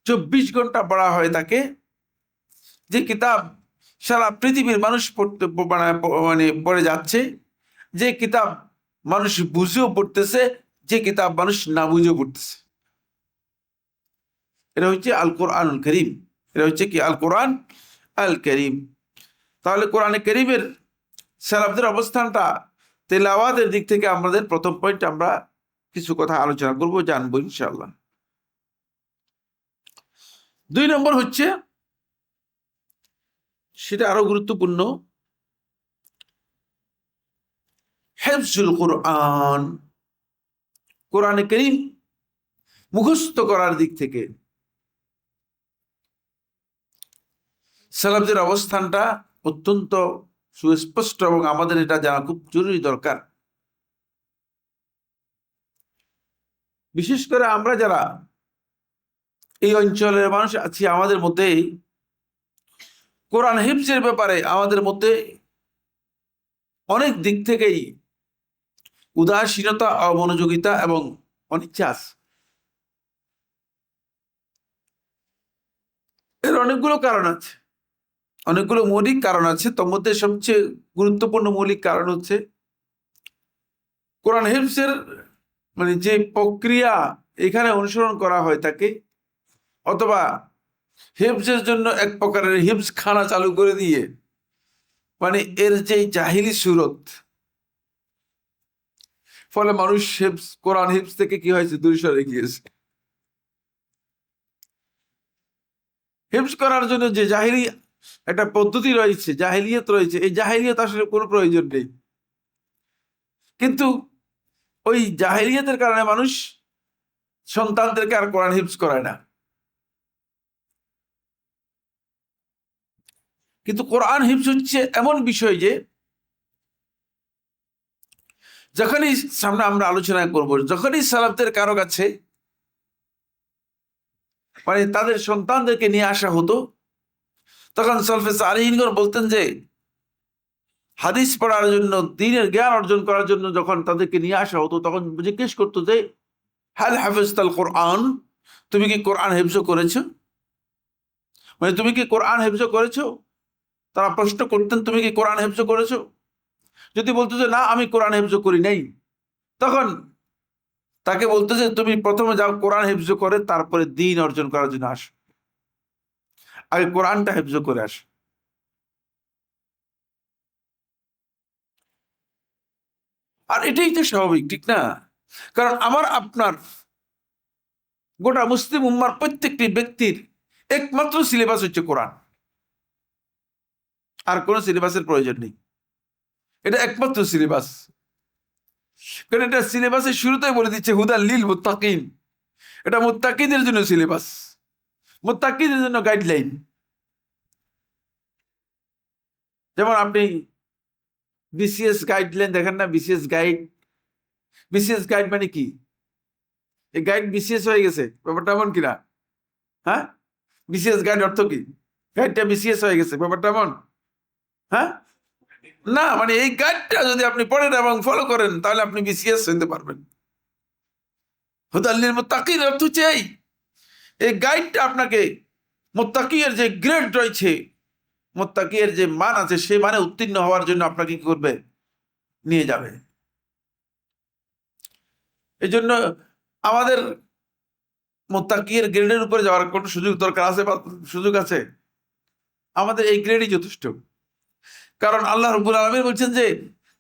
S1: 24 ঘন্টা পড়া হয় তাকে, যে কিতাব সারা পৃথিবীর মানুষ পড়তে মানে পড়ে যাচ্ছে, যে কিতাব মানুষ বুঝেও পড়তেছে, যে কিতাব মানুষ না বুঝেও পড়তেছে, এটা হচ্ছে আল কোরআনুল কারীম। এটা হচ্ছে কি? আল কোরআন আল কারীম। তাহলে কোরআনে কারীমের সালাফদের অবস্থানটা তেলাওয়াতের দিক থেকে আমাদের প্রথম পয়েন্ট, আমরা কিছু কথা আলোচনা করব, জানবো ইনশাআল্লাহ। 2 নম্বর হচ্ছে, সেটা আরো গুরুত্বপূর্ণ, হিফজুল কোরআন। কোরআনে কারীম মুখস্থ করার দিক থেকে সালাফদের অবস্থানটা অত্যন্ত সুস্পষ্ট এবং আমাদের এটা জানা খুব জরুরি দরকার। বিশেষ করে আমরা যারা এই অঞ্চলের মানুষ আছি, আমাদের মধ্যে কোরআন হিফজের ব্যাপারে আমাদের মধ্যে অনেক দিক থেকেই উদাসীনতা, অমনোযোগিতা এবং অনিচ্ছা আছে। এর অনেকগুলো কারণ আছে, অনেকগুলো মৌলিক কারণ আছে। তার মধ্যে সবচেয়ে গুরুত্বপূর্ণ মৌলিক কারণ হচ্ছে কোরআন হিফজের মানে যে প্রক্রিয়া এখানে অনুসরণ করা হয় তাকে, অথবা হিফজের জন্য এক প্রকারের হিফজ খানা চালু করে দিয়ে, মানে এর যে জাহিলি সুরত, ফলে মানুষ কোরআন হিফজ থেকে কি হয়েছে, দূরে সরে গিয়েছে। হিফজ করার জন্য যে জাহিলি একটা পদ্ধতি রয়েছে, জাহিলিয়ত রয়েছে, এই জাহিলিয়ত আসলে কোনো প্রয়োজন নেই। কিন্তু ওই জাহিলিয়তের কারণে মানুষ সন্তানদেরকে আর কোরআন হিফজ করায় না। কিন্তু কোরআন হিফজ হচ্ছে এমন বিষয় যে যখনই সামনে আমরা আলোচনা করব, যখনই সালাফদের কারো কাছে মানে তাদের সন্তানদেরকে নিয়ে আসা হতো, তখন সালফে সালিহিনগণ বলতেন যে হাদিস পড়ার জন্য, দ্বীনের জ্ঞান অর্জন করার জন্য যখন তাদেরকে নিয়ে আসা হতো, তখন জিজ্ঞেস করতো যে হাল হাফিজতাল কোরআন, তুমি কি কোরআন হিফজ করেছো? মানে তুমি কি কোরআন হিফজ করেছো? তারা প্রশ্ন করতেন, তুমি কি কোরআন হিফজ করেছো? যদি বলতো যে না, আমি কোরআন হিফজ করি নাই, তখন তাকে বলতো যে তুমি প্রথমে যাও কোরআন হিফজ করে, তারপরে দ্বীন অর্জন করার জন্য আসো, আগে কোরআনটা হিফজ করে আসো। আর এটাই তো স্বাভাবিক, ঠিক না? কারণ আমার আপনার গোটা মুসলিম উম্মার প্রত্যেকটি ব্যক্তির একমাত্র সিলেবাস হচ্ছে কোরআন, আর কোনো সিলেবাসের প্রয়োজন নেই। এটা একমাত্র সিলেবাস, কারণ এটা সিলেবাসের শুরুতেই বলে দিচ্ছে হুদাল লিল মুত্তাকিন। এটা মুত্তাকিদের জন্য সিলেবাস, মুত্তাকিদের জন্য গাইডলাইন। যেমন আপনি বিসিএস গাইডলাইন দেখেন না, বিসিএস গাইড। বিসিএস গাইড মানে কি? এই গাইড বিসিএস হয়ে গেছে, ব্যাপারটা এমন কিনা? হ্যাঁ, বিসিএস গাইড অর্থ কি? গাইডটা বিসিএস হয়ে গেছে, ব্যাপারটা এমন? হ্যাঁ না, মানে এই গাইডটা যদি আপনি পড়েন এবং ফলো করেন তাহলে আপনি বিসিএস হতে পারবেন। হুদাল্লিল মুত্তাকিন অর্থ হচ্ছে এই গাইডটা আপনাকে মুত্তাকিয়ের যে গ্রেড রয়েছে, মুত্তাকিয়ের যে মান আছে, সেই মানে উত্তীর্ণ হওয়ার জন্য আপনাকে কি করবে? নিয়ে যাবে। এই জন্য আমাদের মুত্তাকিয়ের গ্রেডের উপরে যাওয়ার কোনো সুযোগ দরকার আছে বা সুযোগ আছে? আমাদের এই গ্রেডই যথেষ্ট। কারণ আল্লাহ রাব্বুল আলামিন বলছেন যে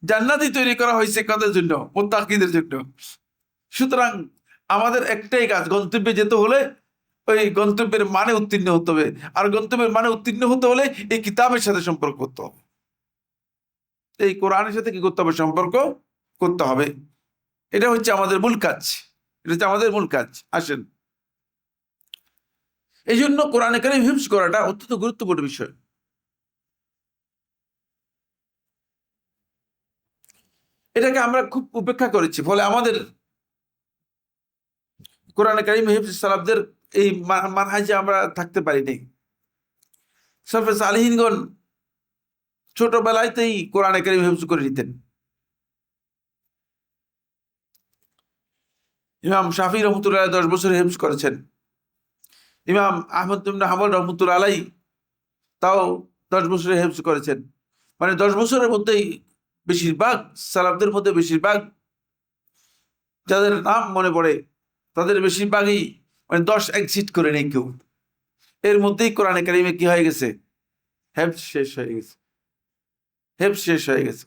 S1: জান্নাতই তৈরি করা হয়েছে কাদের জন্য? মুত্তাকিদের জন্য। সুতরাং আমাদের একটাই কাজ, গন্তব্যে যেতে হলে ওই গন্তব্যের মানে উত্তীর্ণ হতে হবে। আর গন্তব্যের মানে উত্তীর্ণ হতে হলে এই কিতাবের সাথে সম্পর্ক করতে হবে, এই কোরআনের সাথে কি করতে হবে? সম্পর্ক করতে হবে। এটা হচ্ছে আমাদের মূল কাজ, এটা হচ্ছে আমাদের মূল কাজ। আসেন, এই জন্য কোরআনে কারীম হিফজ করাটা অত্যন্ত গুরুত্বপূর্ণ বিষয়। এটাকে আমরা খুব উপেক্ষা করেছি, ফলে আমাদের কোরআনে কারীম হিফজ সালাফদের এই মানহাজে আমরা থাকতে পারিনি। সালফে সালিহিনগণ ছোটবেলাতেই কোরআনে কারীম হিফজ করে নিতেন। ইমাম শাফি রহমতুল্লাহ 10 বছর হিফজ করেছেন। ইমাম আহমদ ইবনে হাম্বল রহমতুল্লাহ আলাইহি তাও 10 বছরে হিফজ করেছেন। মানে 10 বছরের মধ্যেই বেশিরভাগ সালাফদের মধ্যে, বেশিরভাগ যাদের নাম মনে পড়ে তাদের বেশিরভাগই মানে 10 এক্সিট করে নেই কেউ। এর মধ্যেই কোরআনে কারিমে কি হয়ে গেছে? হেফজ শেষ হয়ে গেছে, হেফজ শেষ হয়ে গেছে।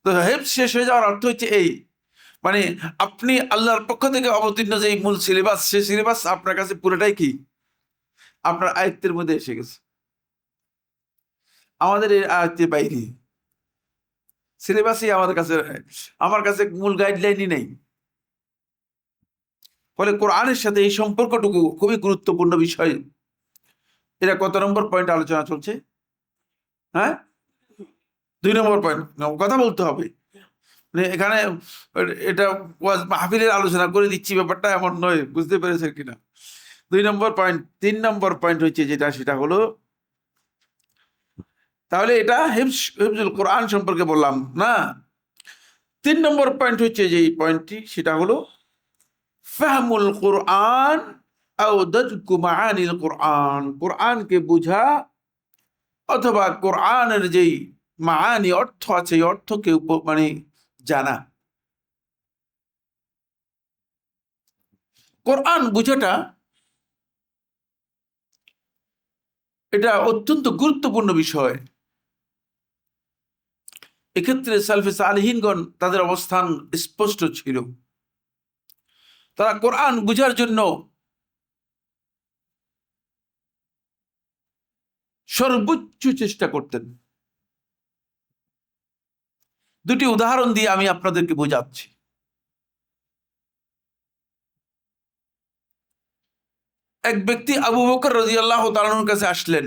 S1: তো হেফজ শেষ হয়ে যাওয়ার অর্থ হচ্ছে এই, মানে আপনি আল্লাহর পক্ষ থেকে অবতীর্ণ যে মূল সিলেবাস, সেই সিলেবাস আপনার কাছে পুরোটাই কি আপনার আয়ত্তের মধ্যে এসে গেছে। আমাদের এই আয়ত্তের বাইরে সিলেবাসই আমাদের কাছে, আমার কাছে মূল গাইডলাইনই নেই। ফলে কোরআনের সাথে এই সম্পর্কটুকু খুবই গুরুত্বপূর্ণ বিষয়। এটা কত নম্বর পয়েন্ট আলোচনা চলছে? হ্যাঁ, 2 নম্বর পয়েন্ট। কথা বলতে হবে, মানে এখানে এটা মাহফিলের আলোচনা করে দিচ্ছি, ব্যাপারটা এমন নয়, বুঝতে পেরেছেন কিনা? 2 নম্বর পয়েন্ট। 3 নম্বর পয়েন্ট হচ্ছে যেটা, সেটা হলো, তাহলে এটা হিফজুল কোরআন সম্পর্কে বললাম না। 3 নম্বর পয়েন্ট হচ্ছে যে পয়েন্টটি, সেটা হলো ফাহমুল কোরআন আও দাদকু মাআনিল কোরআন। কোরআনকে বোঝা অথবা কোরআনের যেই মাআনি অর্থ আছে, এই অর্থকে মানে জানা। কোরআন বোঝাটা এটা অত্যন্ত গুরুত্বপূর্ণ বিষয়। এক্ষেত্রে সালফে সালিহিনগণ তাদের অবস্থান স্পষ্ট ছিল। তারা কোরআন বোঝার জন্য সর্বোচ্চ চেষ্টা করতেন। 2টি উদাহরণ দিয়ে আমি আপনাদেরকে বোঝাচ্ছি। এক ব্যক্তি আবু বকর রাদিয়াল্লাহু তাআলার কাছে আসলেন।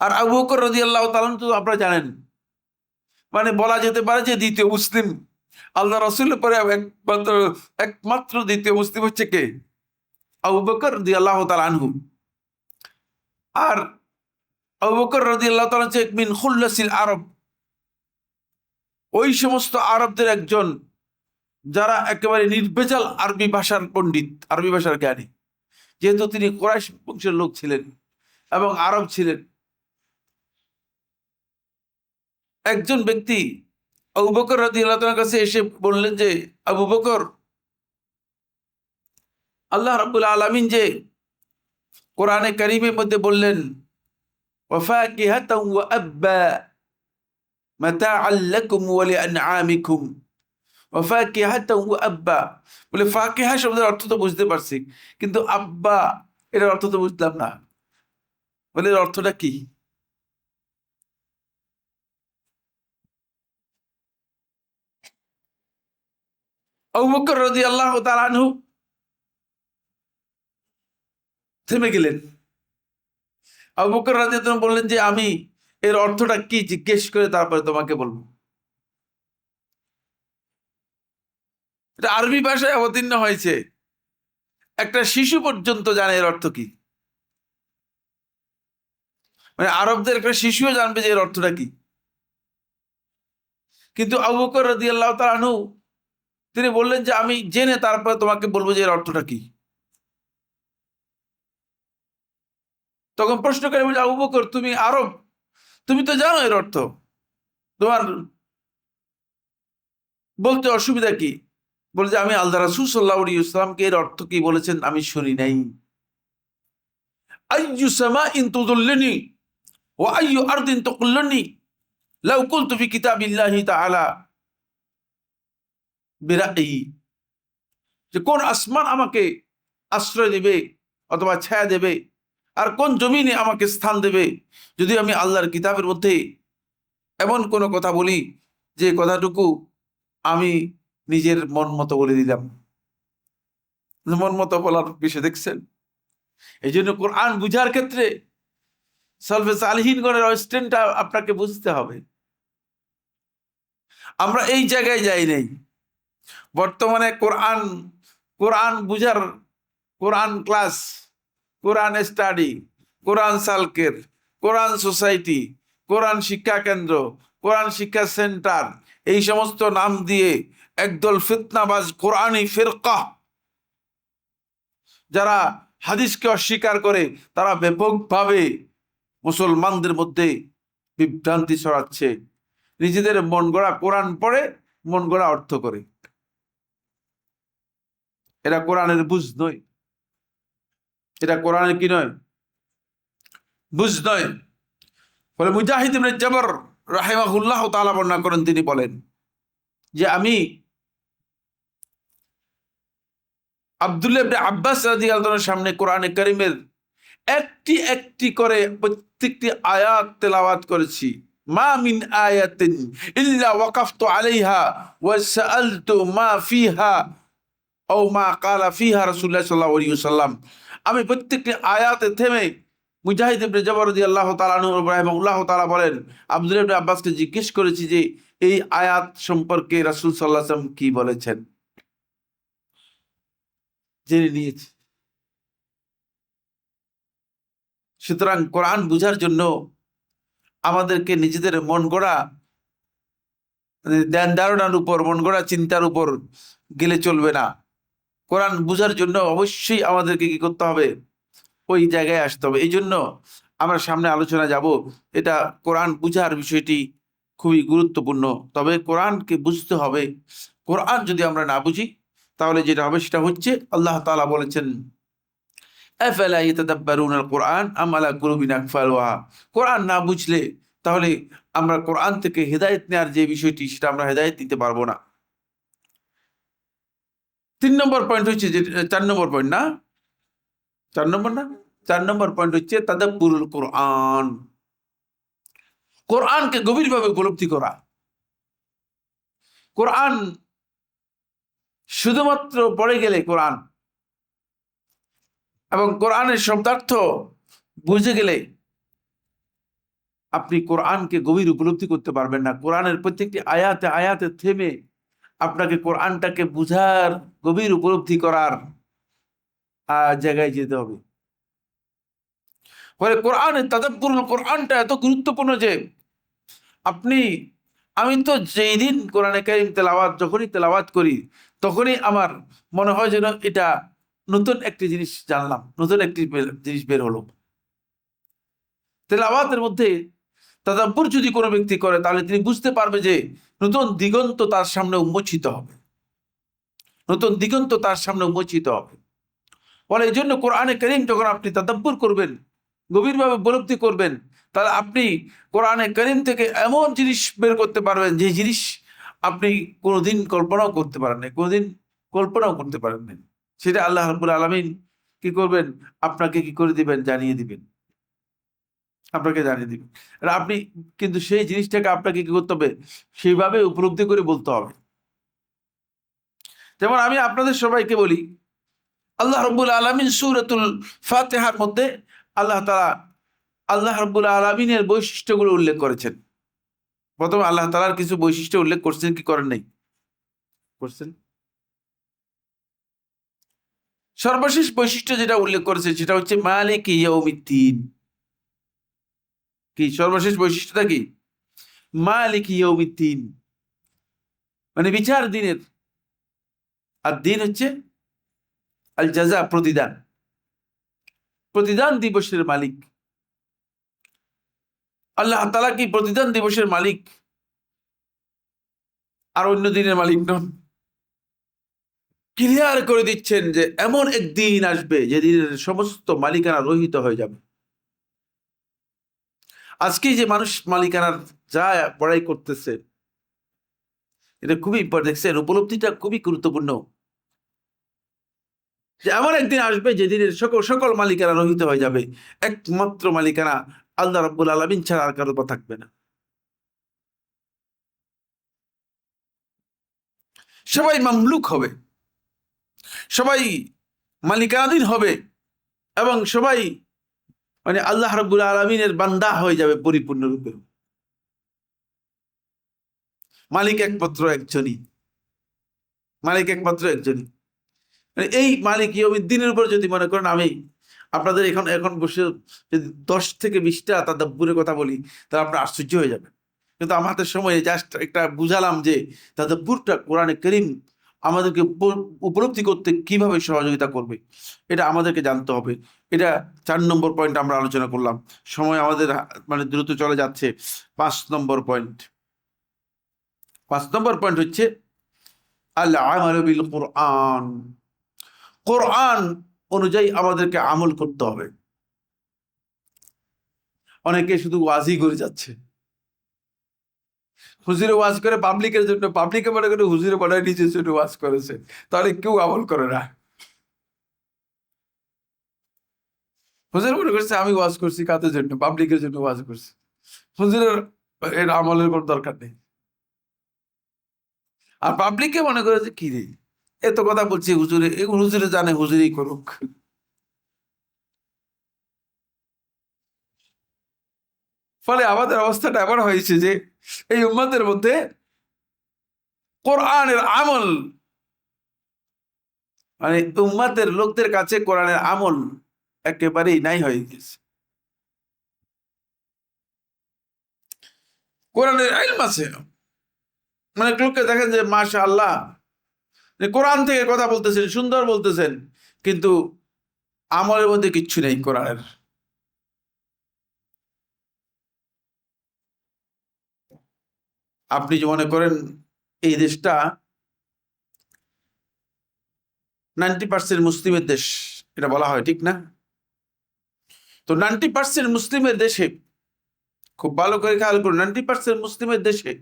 S1: আর আবু বকর রাদিয়াল্লাহু তাআলা তো আপনারা জানেন, মানে বলা যেতে পারে যে দ্বিতীয় মুসলিম। আল্লাহ রাসূলের পরে একমাত্র দ্বিতীয় মুসলিম হচ্ছে কে? আবু বকর রাদিয়াল্লাহু তাআলা আনহু। আর আবু বকর রাদিয়াল্লাহু তাআলা হচ্ছে মিন খুল্লাসিল আরব, ওই সমস্ত আরবদের একজন যারা একেবারে নির্ভেজাল আরবি ভাষার পণ্ডিত, আরবি ভাষার জ্ঞানী। যেহেতু তিনি কুরাইশ বংশের লোক ছিলেন এবং আরব ছিলেন। একজন ব্যক্তি আবু বকর রাদিয়াল্লাহু তাআলার কাছে এসে বললেন যে, আবু বকর, আল্লাহ রাব্বুল আলামিন যে কোরআনে কারীমের মধ্যে বললেন ওয়াফাকিহাতাও ওয়া আব্বা মাতাআল লাকুম ওয়া লিআনআমিকুম ওয়াফাকিহাতাও ওয়া আব্বা, বলে ফাকিহা শব্দের অর্থ তো বুঝতে পারছি, কিন্তু আব্বা এটার অর্থ তো বুঝলাম না। বলে এর অর্থটা কি? আবু বকর রাদিয়াল্লাহু তাআলা আনহু থেমে গেলেন। আবু বকর রাদিয়াল্লাহু আনহু বললেন যে আমি এর অর্থটা কি জিজ্ঞেস করে তারপরে তোমাকে বলবো। এটা আরবি ভাষায় অবতীর্ণ হয়েছে, একটা শিশু পর্যন্ত জানে এর অর্থ কি। মানে আরবদের একটা শিশুও জানবে যে এর অর্থটা কি। কিন্তু আবু বকর রাদিয়াল্লাহু তাআলা আনহু তিনি বললেন যে আমি জেনে তারপরে তোমাকে বলবো যে এর অর্থটা কি। তখন প্রশ্ন করে বলছে, আবু বকর তুমি আরব, তুমি তো জানো এর অর্থ, তোমার বলতে অসুবিধা কি? বলে যে আমি আল্লাহ রাসূল সাল্লাল্লাহু আলাইহি ওয়াসাল্লামকে এর অর্থ কি বলেছেন আমি শুনি নাই। আইয়ু সামাইন তুদুল্লিনি ওয়া আইয়ু আরদিন তুকুল্লিনি লাউ কুলতু ফি কিতাবিল্লাহি তাআলা বিরাই, যে কোন আসমান আমাকে আশ্রয় দেবে অথবা ছায়া দেবে, আর কোন জমিনে আমাকে স্থান দেবে যদি আমি আল্লাহর কিতাবের মধ্যে এমন কোনো কথা বলি যে কথাটুকু আমি নিজের মন মতো বলে দিলাম। মন মতো বলার বিষয় দেখছেন। এই জন্য কোরআন বুঝার ক্ষেত্রে সালফে সালিহিনগণের স্ট্যান্ডটা আপনাকে বুঝতে হবে। আমরা এই জায়গায় যাই নাই। বর্তমানে কোরআন কোরআন বুঝার, কোরআন ক্লাস, কোরআন স্টাডি, কোরআন সালকের, কোরআন সোসাইটি, কোরআন শিক্ষা কেন্দ্র, কোরআন শিক্ষা সেন্টার, এই সমস্ত নাম দিয়ে একদল ফিতনাবাজ কোরআনি ফিরকা, যারা হাদিসকে অস্বীকার করে, তারা ব্যাপকভাবে মুসলমানদের মধ্যে বিভ্রান্তি ছড়াচ্ছে। নিজেদের মন গড়া কোরআন পড়ে মন গড়া অর্থ করে। এটা কোরআনের বুঝ নয়, এটা কোরআনের কি নয়, বুঝ নয়। বলে মুজাহিদ ইবনে জবর রাহিমাহুল্লাহ তাআলা বর্ণনা করেন, তিনি বলেন যে আমি আব্দুল্লাহ ইবনে আব্বাস রাদিয়াল্লাহু আনহুর সামনে কোরআনে কারীমের একটি একটি করে প্রত্যেকটি আয়াত তেলাওয়াত করেছি। মা মিন আয়াতিন ইল্লা ওয়াকাফতু আলাইহা ওয়া সাআলতু মা ফিহা আও মা ক্বালা ফিহা রাসূলুল্লাহ সাল্লাল্লাহু আলাইহি ওয়াসাল্লাম। আমি প্রত্যেকটি আয়াতে থেমে, মুজাহিদ ইবনে জবর রাদিয়াল্লাহু তাআলা আনহু রাহিমাহুল্লাহ তাআলা বলেন, আব্দুল্লাহ ইবনে আব্বাসকে জিজ্ঞেস করেছি যে এই আয়াত সম্পর্কে রাসূল সাল্লাল্লাহু আলাইহি ওয়াসাল্লাম কি বলেছেন, জেনে নিয়েছি। সুতরাং কোরআন বুঝার জন্য আমাদেরকে নিজেদের মন গড়া ধ্যান ধারণার উপর, মন গড়া চিন্তার উপর গেলে চলবে না। কোরআন বুঝার জন্য অবশ্যই আমাদেরকে কি করতে হবে, ওই জায়গায় আসতে হবে। এই জন্য আমরা সামনে আলোচনা যাব, এটা কোরআন বুঝার বিষয়টি খুবই গুরুত্বপূর্ণ। তবে কোরআনকে বুঝতে হবে। কোরআন যদি আমরা না বুঝি তাহলে যেটা হবে সেটা হচ্ছে, আল্লাহ তাআলা বলেছেন আফালা ইয়াতাদাব্বারুনাল কোরআন আম আলা কুলুবিন আকফালুহা। কোরআন না বুঝলে তাহলে আমরা কোরআন থেকে হেদায়েত নেওয়ার যে বিষয়টি, সেটা আমরা হেদায়েত দিতে পারবো না। 3 নম্বর পয়েন্ট হচ্ছে, যে 4 নম্বর পয়েন্ট না, 4 নম্বর না, 4 নম্বর পয়েন্ট হচ্ছে তাদাব্বুরুল কোরআন। কোরআনকে গভীরভাবে উপলব্ধি করা। কোরআন শুধুমাত্র পড়ে গেলে কোরআন এবং কোরআনের শব্দার্থ বুঝে গেলে আপনি কোরআনকে গভীর উপলব্ধি করতে পারবেন না। কোরআনের প্রত্যেকটি আয়াতে আয়াতে থেমে আপনাকে কোরআনটাকে বুঝার, গভীর উপলব্ধি করার জায়গায় যেতে হবে। ফলে কোরআনের তাদাব্বুরুল কোরআনটা এত গুরুত্বপূর্ণ যে আমি তো যেই দিন কোরআনে কারীম তেলাওয়াত, যখনই তেলাওয়াত করি তখনই আমার মনে হয় যেন এটা নতুন একটি জিনিস জানলাম, নতুন একটি জিনিস বের হলো। তেলাওয়াতের মধ্যে তাদাব্বুর যদি কোনো ব্যক্তি করে তাহলে তিনি বুঝতে পারবে যে নতুন দিগন্ত তার সামনে উন্মোচিত হবে, নতুন দিগন্ত তার সামনে উন্মোচিত হবে। বলে এই জন্য কোরআনে কারীম যখন আপনি তাদাব্বুর করবেন, গভীরভাবে উপলব্ধি করবেন, তাহলে আপনি কোরআনে কারীম থেকে এমন জিনিস বের করতে পারবেন যে জিনিস আপনি কোনোদিন কল্পনাও করতে পারেন না, কোনোদিন কল্পনাও করতে পারেন না। সেটা আল্লাহ রাব্বুল আলামিন কি করবেন, আপনাকে কি করে দিবেন, জানিয়ে দিবেন, আপনাকে জানিয়ে দিবেন। আর আপনি কিন্তু সেই জিনিসটাকে আপনাকে কি করতে হবে, সেইভাবে উপলব্ধি করে বলতে হবে। যেমন আমি আপনাদের সবাইকে বলি, আল্লাহ রাব্বুল আলামিন সূরাতুল ফাতিহার মধ্যে আল্লাহ তাআলা আল্লাহ রাব্বুল আলামিনের বৈশিষ্ট্যগুলো উল্লেখ করেছেন। প্রথমে আল্লাহ তাআলার কিছু বৈশিষ্ট্য উল্লেখ করছেন, কি করেন নাই? করছেন। সর্বশেষ বৈশিষ্ট্য যেটা উল্লেখ করেছে সেটা হচ্ছে মালিক ইয়াউমিদ্দিন। কি সর্বশেষ বৈশিষ্ট্যটা কি? মালিক ইয়াউমিদ্দিন, মানে বিচার দিনের। আর দিন হচ্ছে আল জাযা, প্রতিদান, প্রতিদান দিবসের মালিক। আল্লাহ তাআলা কি প্রতিদান দিবসের মালিক আর অন্য দিনের মালিক নন? ক্লিয়ার করে দিচ্ছেন যে এমন একদিন আসবে যেদিনের সমস্ত মালিকানা রহিত হয়ে যাবে। আজকে যে মানুষ মালিকানার যা বড়াই করতেছে, এটা খুবই ইম্পর্টেন্ট, দেখছেন উপলব্ধিটা খুবই গুরুত্বপূর্ণ, যে এমন একদিন আসবে যেদিনের সকল সকল মালিকানা রহিত হয়ে যাবে, একমাত্র মালিকানা আল্লাহ রাব্বুল আলামিন ছাড়া আর কারো উপর থাকবে না। সবাই মামলুক হবে, সবাই মালিকানাধীন হবে, এবং সবাই মানে আল্লাহ রাব্বুল আলামিনের বান্দা হয়ে যাবে পরিপূর্ণরূপে। মালিক একমাত্র একজনই, মালিক একমাত্র একজনই। মানে এই মালিক ইয়াউমিদ্দিনের উপর যদি মনে করেন আমি আপনাদের এখন এখন বসে যদি 10 থেকে 20টা তাদাব্বুরের কথা বলি, তাহলে আপনার আশ্চর্য হয়ে যাবে। কিন্তু আমাদের সময় জাস্ট একটা বুঝালাম যে তাদাব্বুরটা কোরআনে কারীম আমাদেরকে উপলব্ধি করতে কিভাবে সহযোগিতা করবে, এটা আমাদেরকে জানতে হবে। এটা 4 নম্বর পয়েন্ট আমরা আলোচনা করলাম। সময় আমাদের মানে দ্রুত চলে যাচ্ছে। 5 নম্বর পয়েন্ট, 5 নম্বর পয়েন্ট হচ্ছে আল আমালু বিল কোরআন। কোরআন অনুযায়ী আমাদেরকে আমল করতে হবে। অনেকে শুধু ওয়াজই করে যাচ্ছে, হুজুরে ওয়াজ করে পাবলিকের জন্য, পাবলিকে মনে করে হুজুরে মনে হয় নিজের জন্য ওয়াজ করেছে, তাহলে কেউ আমল করে না। হুজুর মনে করছে আমি ওয়াজ করছি কাদের জন্য, পাবলিকের জন্য ওয়াজ করছি। হুজুরের এর আমলের কোনো দরকার নেই। আর পাবলিককে মনে করে যে কি রে, এত কথা বলছি হুজুরে, এগুলো হুজুরে জানে, হুজুরেই করুক। ফলে আমাদের অবস্থাটা এমন হয়েছে যে এই উম্মতের মধ্যে কোরআনের আমল, মানে উম্মতের লোকদের কাছে কোরআনের আমল একেবারেই নাই হয়ে গেছে। কোরআনের ইলম আছে, মানে লোককে দেখেন যে মাশাআল্লাহ কোরআন থেকে কথা বলতেছেন, সুন্দর বলতেছেন, কিন্তু আমলের মধ্যে কিচ্ছু নেই কোরআনের। আপনি যে মনে করেন এই দেশটা 90% মুসলিমের দেশ, এটা বলা হয় ঠিক না? তো 90% মুসলিমের দেশে, খুব ভালো করে খেয়াল করুন, 90% মুসলিমের দেশে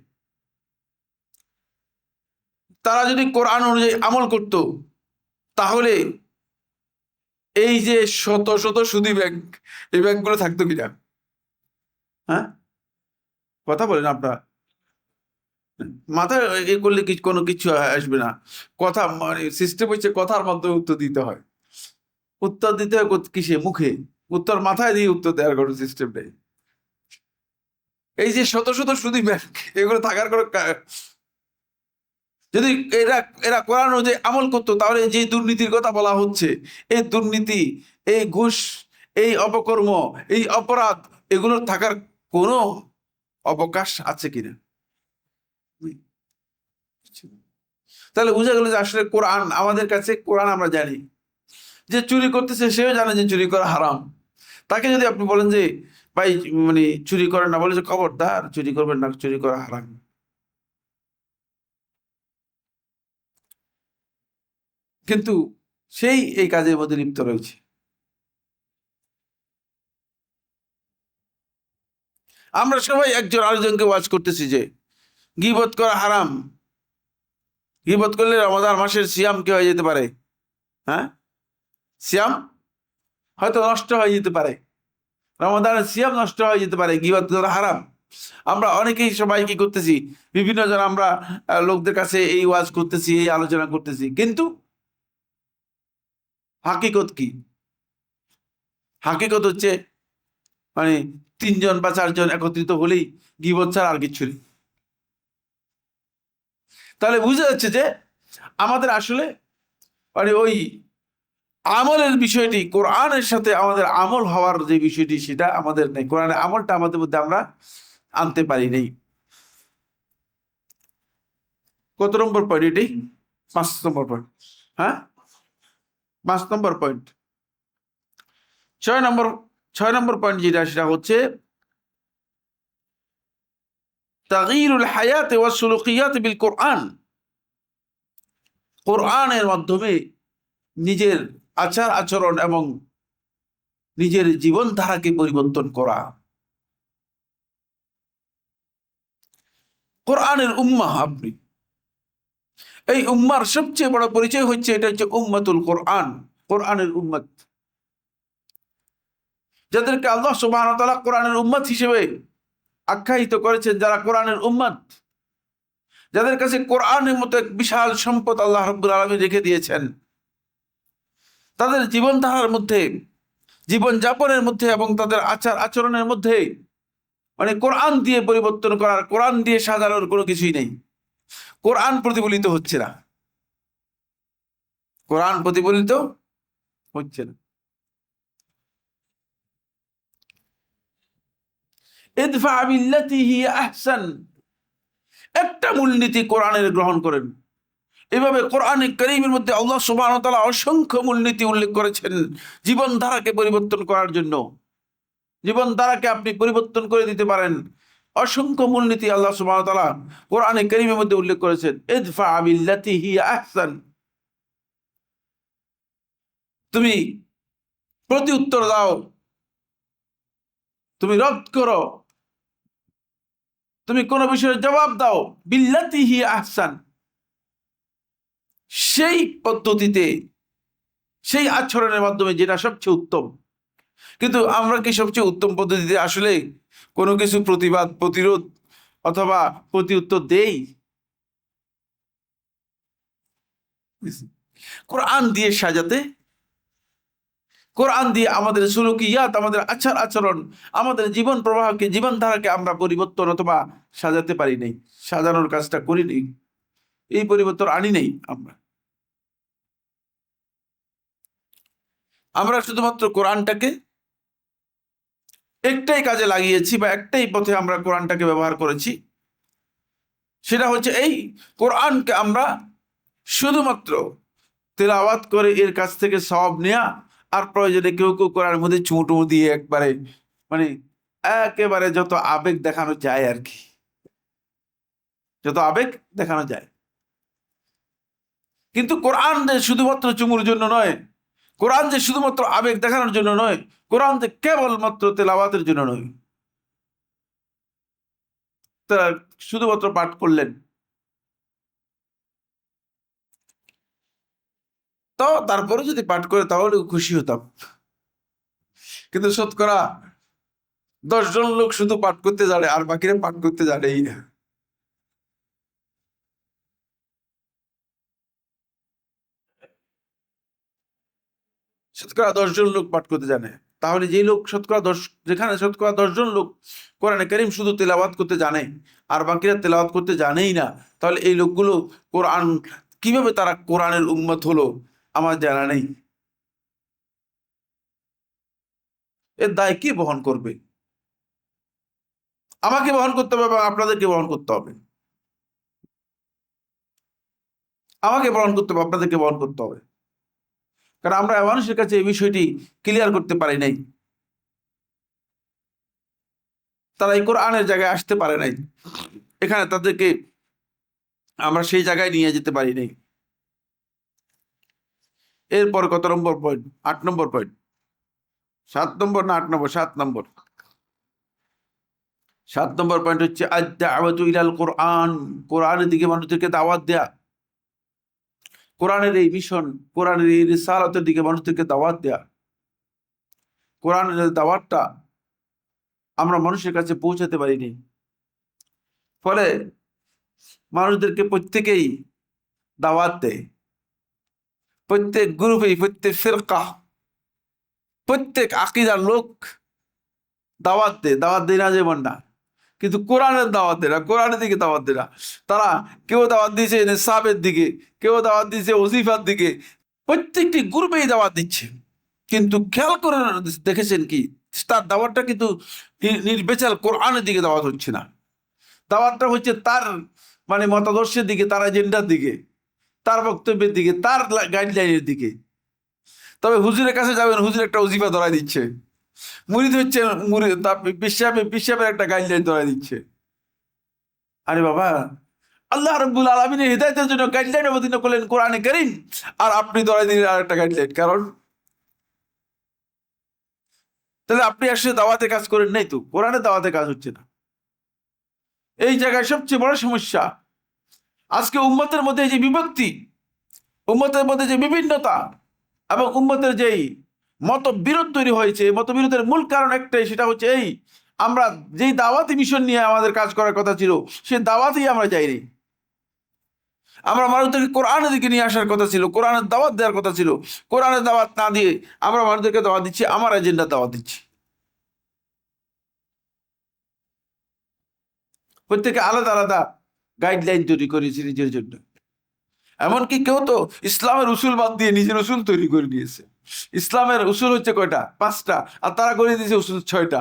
S1: তারা যদি কোরআন অনুযায়ী আমল করত, তাহলে এই যে শত শত সুদী ব্যাংক, এই ব্যাংকগুলো থাকতো কিনা? হ্যাঁ, কথা বলেন আপনারা। মাথায় এ করলে কোনো কিছু আসবে না। কথা মানে সিস্টেম হচ্ছে কথার মাধ্যমে উত্তর দিতে হয়। উত্তর দিতে হয় কিসে? মুখে। উত্তর মাথায় দিয়ে উত্তর দেওয়ার কোনো সিস্টেম নেই। এই যে শত শত সুদী ব্যাংক, এগুলো থাকার কোনো যদি এরা এরা কোরআন অনুযায়ী আমল করতো, তাহলে যে দুর্নীতির কথা বলা হচ্ছে, এই দুর্নীতি, এই ঘুষ, এই অপকর্ম, এই অপরাধ, এগুলোর থাকার কোনো অবকাশ আছে কিনা? তাহলে বোঝা গেল যে আসলে কোরআন আমাদের কাছে, কোরআন আমরা জানি যে চুরি করতেছে, সেও জানে যে চুরি করা হারাম। তাকে যদি আপনি বলেন যে ভাই মানে চুরি করেন না, বলে যে খবরদার চুরি করবেন না, চুরি করা হারাম। কিন্তু সেই এই কাজের মধ্যে লিপ্ত রয়েছে। আমরা সবাই একজন আরেকজনকে ওয়াজ করতেছি যে গীবত করা হারাম, গীবত করলে রমাদান মাসের সিয়াম কি হয়ে যেতে পারে? হ্যাঁ, সিয়াম হয়তো নষ্ট হয়ে যেতে পারে, রমাদানের সিয়াম নষ্ট হয়ে যেতে পারে, গীবত করা হারাম। আমরা অনেকেই সবাই কি করতেছি, বিভিন্ন জন আমরা লোকদের কাছে এই ওয়াজ করতেছি, এই আলোচনা করতেছি, কিন্তু হাকিকত কি? হাকিকত হচ্ছে মানে 3 জন বা 4 জন একত্রিত হলেই গীবত ছাড়া আর কিছু নেই। তাহলে বুঝা যাচ্ছে যে আমাদের আসলে মানে ওই আমলের বিষয়টি, কোরআনের সাথে আমাদের আমল হওয়ার যে বিষয়টি, সেটা আমাদের নেই। কোরআনের আমলটা আমাদের মধ্যে আমরা আনতে পারি নেই। কত নম্বর পয়েন্ট এটি? 5 নম্বর পয়েন্ট। হ্যাঁ, 5 নম্বর পয়েন্ট। 6 নম্বর পয়েন্ট যেটা, সেটা হচ্ছে তাগয়িরুল হায়াত ওয়া সুলুকিয়াত বিল কোরআন। কোরআনের মাধ্যমে নিজের আচার আচরণ এবং নিজের জীবনধারাকে পরিবর্তন করা। কোরআনের উম্মাহ আপনি, এই উম্মার সবচেয়ে বড় পরিচয় হচ্ছে এটা হচ্ছে উম্মাতুল কোরআন, কোরআনের উম্মত, যাদেরকে আল্লাহ সুবহানাহু ওয়া তাআলা কোরআনের উম্মত হিসেবে আখ্যায়িত করেছেন, যারা কোরআনের উম্মত, যাদের কাছে কোরআনের মতো এক বিশাল সম্পদ আল্লাহ রাব্বুল আলামিন রেখে দিয়েছেন, তাদের জীবনধারার মধ্যে, জীবনযাপনের মধ্যে এবং তাদের আচার আচরণের মধ্যে মানে কোরআন দিয়ে পরিবর্তন করার, কোরআন দিয়ে সাজানোর কোনো কিছুই নেই। কোরআন প্রতিফলিত হচ্ছে না, কোরআন প্রতিফলিত হচ্ছে না। ইদফা বিল্লাতি হিয়া আহসান, একটা মূলনীতি কোরআনের গ্রহণ করেন। এভাবে কোরআনে কারীমের মধ্যে আল্লাহ সুবহানাহু ওয়া তাআলা অসংখ্য মূলনীতি উল্লেখ করেছেন জীবনধারাকে পরিবর্তন করার জন্য। জীবনধারাকে আপনি পরিবর্তন করে দিতে পারেন, অসংখ্য মূলনীতি আল্লাহ সুবহানাহু ওয়া তাআলা কোরআনে কারীমের মধ্যে উল্লেখ করেছেন। ইদফা বিল্লাতি হিয়া আহসান, তুমি প্রতি উত্তর দাও, তুমি রদ করো, তুমি কোন বিষয়ের জবাব দাও বিল্লাতি হিয়া আহসান, সেই পদ্ধতিতে, সেই আচরণের মাধ্যমে যেটা সবচেয়ে উত্তম। কিন্তু আমরা কি সবচেয়ে উত্তম পদ্ধতিতে আসলে কোনো কিছু প্রতিবাদ, প্রতিরোধ অথবা প্রতি উত্তর দেই? কোরআন দিয়ে সাজাতে, কোরআন দিয়ে আমাদের সুলুকিয়াত, আমাদের আচার আচরণ, আমাদের জীবন প্রবাহকে, জীবনধারাকে আমরা পরিবর্তন অথবা সাজাতে পারি নাই, সাজানোর কাজটা করি নেই, এই পরিবর্তন আনি নেই। আমরা শুধুমাত্র কোরআনটাকে একটাই কাজে লাগিয়েছি বা একটাই পথে আমরা কোরআনটাকে ব্যবহার করেছি, সেটা হচ্ছে এই কোরআনকে আমরা শুধুমাত্র তেলাওয়াত করে এর কাছ থেকে সওয়াব নেয়া, আর প্রয়োজনে কেউ কেউ কোরআনের মধ্যে চুমুটুমু দিয়ে একবারে মানে একেবারে যত আবেগ দেখানো যায় আর কি, যত আবেগ দেখানো যায়। কিন্তু কোরআন যে শুধুমাত্র চুমুর জন্য নয়, কোরআন যে শুধুমাত্র আবেগ দেখানোর জন্য নয়, কোরআন যে কেবলমাত্র তেলাওয়াতের জন্য নয়। তারা শুধুমাত্র পাঠ করলেন, তো তারপরে যদি পাঠ করে তাহলে খুশি হতাম, কিন্তু শতকরা 10 জন লোক শুধু পাঠ করতে জানে আর বাকিরা পাঠ করতে জানেই না। শতকরা 10 জন লোক পাঠ করতে জানে, তাহলে যেই লোক যেখানে শতকরা 10 জন লোক কোরআনে কারীম শুধু তেলাওয়াত করতে জানে আর বাকিরা তেলাওয়াত করতে জানেই না, তাহলে এই লোকগুলো কোরআন কিভাবে তারা কোরআনের উম্মত হলো আমার জানা নেই। এর দায় কে বহন করবে? আমাকে বহন করতে হবে এবং আপনাদেরকে বহন করতে হবে। আমাকে বহন করতে হবে, আপনাদেরকে বহন করতে হবে, কারণ আমরা মানুষের কাছে এই বিষয়টি ক্লিয়ার করতে পারি নাই। তারা এই কোরআনের জায়গায় আসতে পারে নাই, এখানে তাদেরকে আমরা সেই জায়গায় নিয়ে যেতে পারি নাই। এরপর কত নম্বর পয়েন্ট? 8 নম্বর পয়েন্ট। 7 নম্বর না 8 নম্বর? 7 নম্বর। 7 নম্বর পয়েন্ট হচ্ছে আদ-দাওয়াতু ইলাল কোরআন, কোরআনের দিকে মানুষদেরকে দাওয়াত দেয়া। কোরআনের এই মিশন, কোরআনের এই রিসালাতের দিকে মানুষদেরকে দাওয়াত দেয়া, কোরআনের দাওয়াতটা আমরা মানুষের কাছে পৌঁছাতে পারিনি। ফলে মানুষদেরকে প্রত্যেকেই দাওয়াত দেয়, প্রত্যেক গ্রুপেই, প্রত্যেক ফিরকা, প্রত্যেক আকিদার লোক দাওয়াত দেয়। দাওয়াত দেয় না যেমন না, কিন্তু কোরআনের দাওয়াত দেয় না, কোরআনের দিকে দাওয়াত দেয় না। তারা কেউ দাওয়াত দিয়েছে নিসাবের দিকে, কেউ দাওয়াত দিয়েছে ওজিফার দিকে, প্রত্যেকটি গ্রুপেই দাওয়াত দিচ্ছে। কিন্তু খেয়াল করে দেখেছেন কি, তার দাওয়াতটা কিন্তু নির্বিচার কোরআনের দিকে দাওয়াত হচ্ছে না। দাওয়াতটা হচ্ছে তার মানে মতাদর্শের দিকে, তার এজেন্ডার দিকে, তার বক্তব্যের দিকে, তার গাইডলাইনের দিকে। তবে হুজুরের কাছে যাবেন, হুজুর একটা ওজিফা ধরাই দিচ্ছে, মুরিদ হচ্ছে মুরিদ, পিসাবের একটা গাইডলাইন ধরাই দিচ্ছে। আরে বাবা, আল্লাহ রাব্বুল আলামিনের হিদায়াতের জন্য গাইডলাইন অবতীর্ণ করলেন কোরআনে কারীম, আর আপনি ধরাই দিলেন আর একটা গাইডলাইন। কারণ তাহলে আপনি আসলে দাওয়াতে কাজ করেন নাই তো, কোরআনের দাওয়াতে কাজ হচ্ছে না। এই জায়গায় সবচেয়ে বড় সমস্যা আজকে উম্মতের মধ্যে যে বিভক্তি, উম্মতের মধ্যে যে বিভিন্নতা এবং উম্মতের যেই মতবিরোধ তৈরি হয়েছে, মতবিরোধের মূল কারণ একটাই, সেটা হচ্ছে এই, আমরা যেই দাওয়াতি মিশন নিয়ে আমাদের কাজ করার কথা ছিল, সে দাওয়াতেই আমরা যাইনি। আমরা মানুষদেরকে কোরআনের দিকে নিয়ে আসার কথা ছিল, কোরআনের দাওয়াত দেওয়ার কথা ছিল। কোরআনের দাওয়াত না দিয়ে আমরা মানুষদেরকে দাওয়াত দিচ্ছি, আমার এজেন্ডা দাওয়াত দিচ্ছি। প্রত্যেকে আলাদা আলাদা গাইডলাইন তৈরি করেছে নিজের জন্য। এমনকি কেউ তো ইসলামের উসুল বাদ দিয়ে নিজের উসুল তৈরি করে নিয়েছে। ইসলামের উসুল হচ্ছে কয়টা? 5টা, আর তারা করে দিয়েছে উসুল 6টা।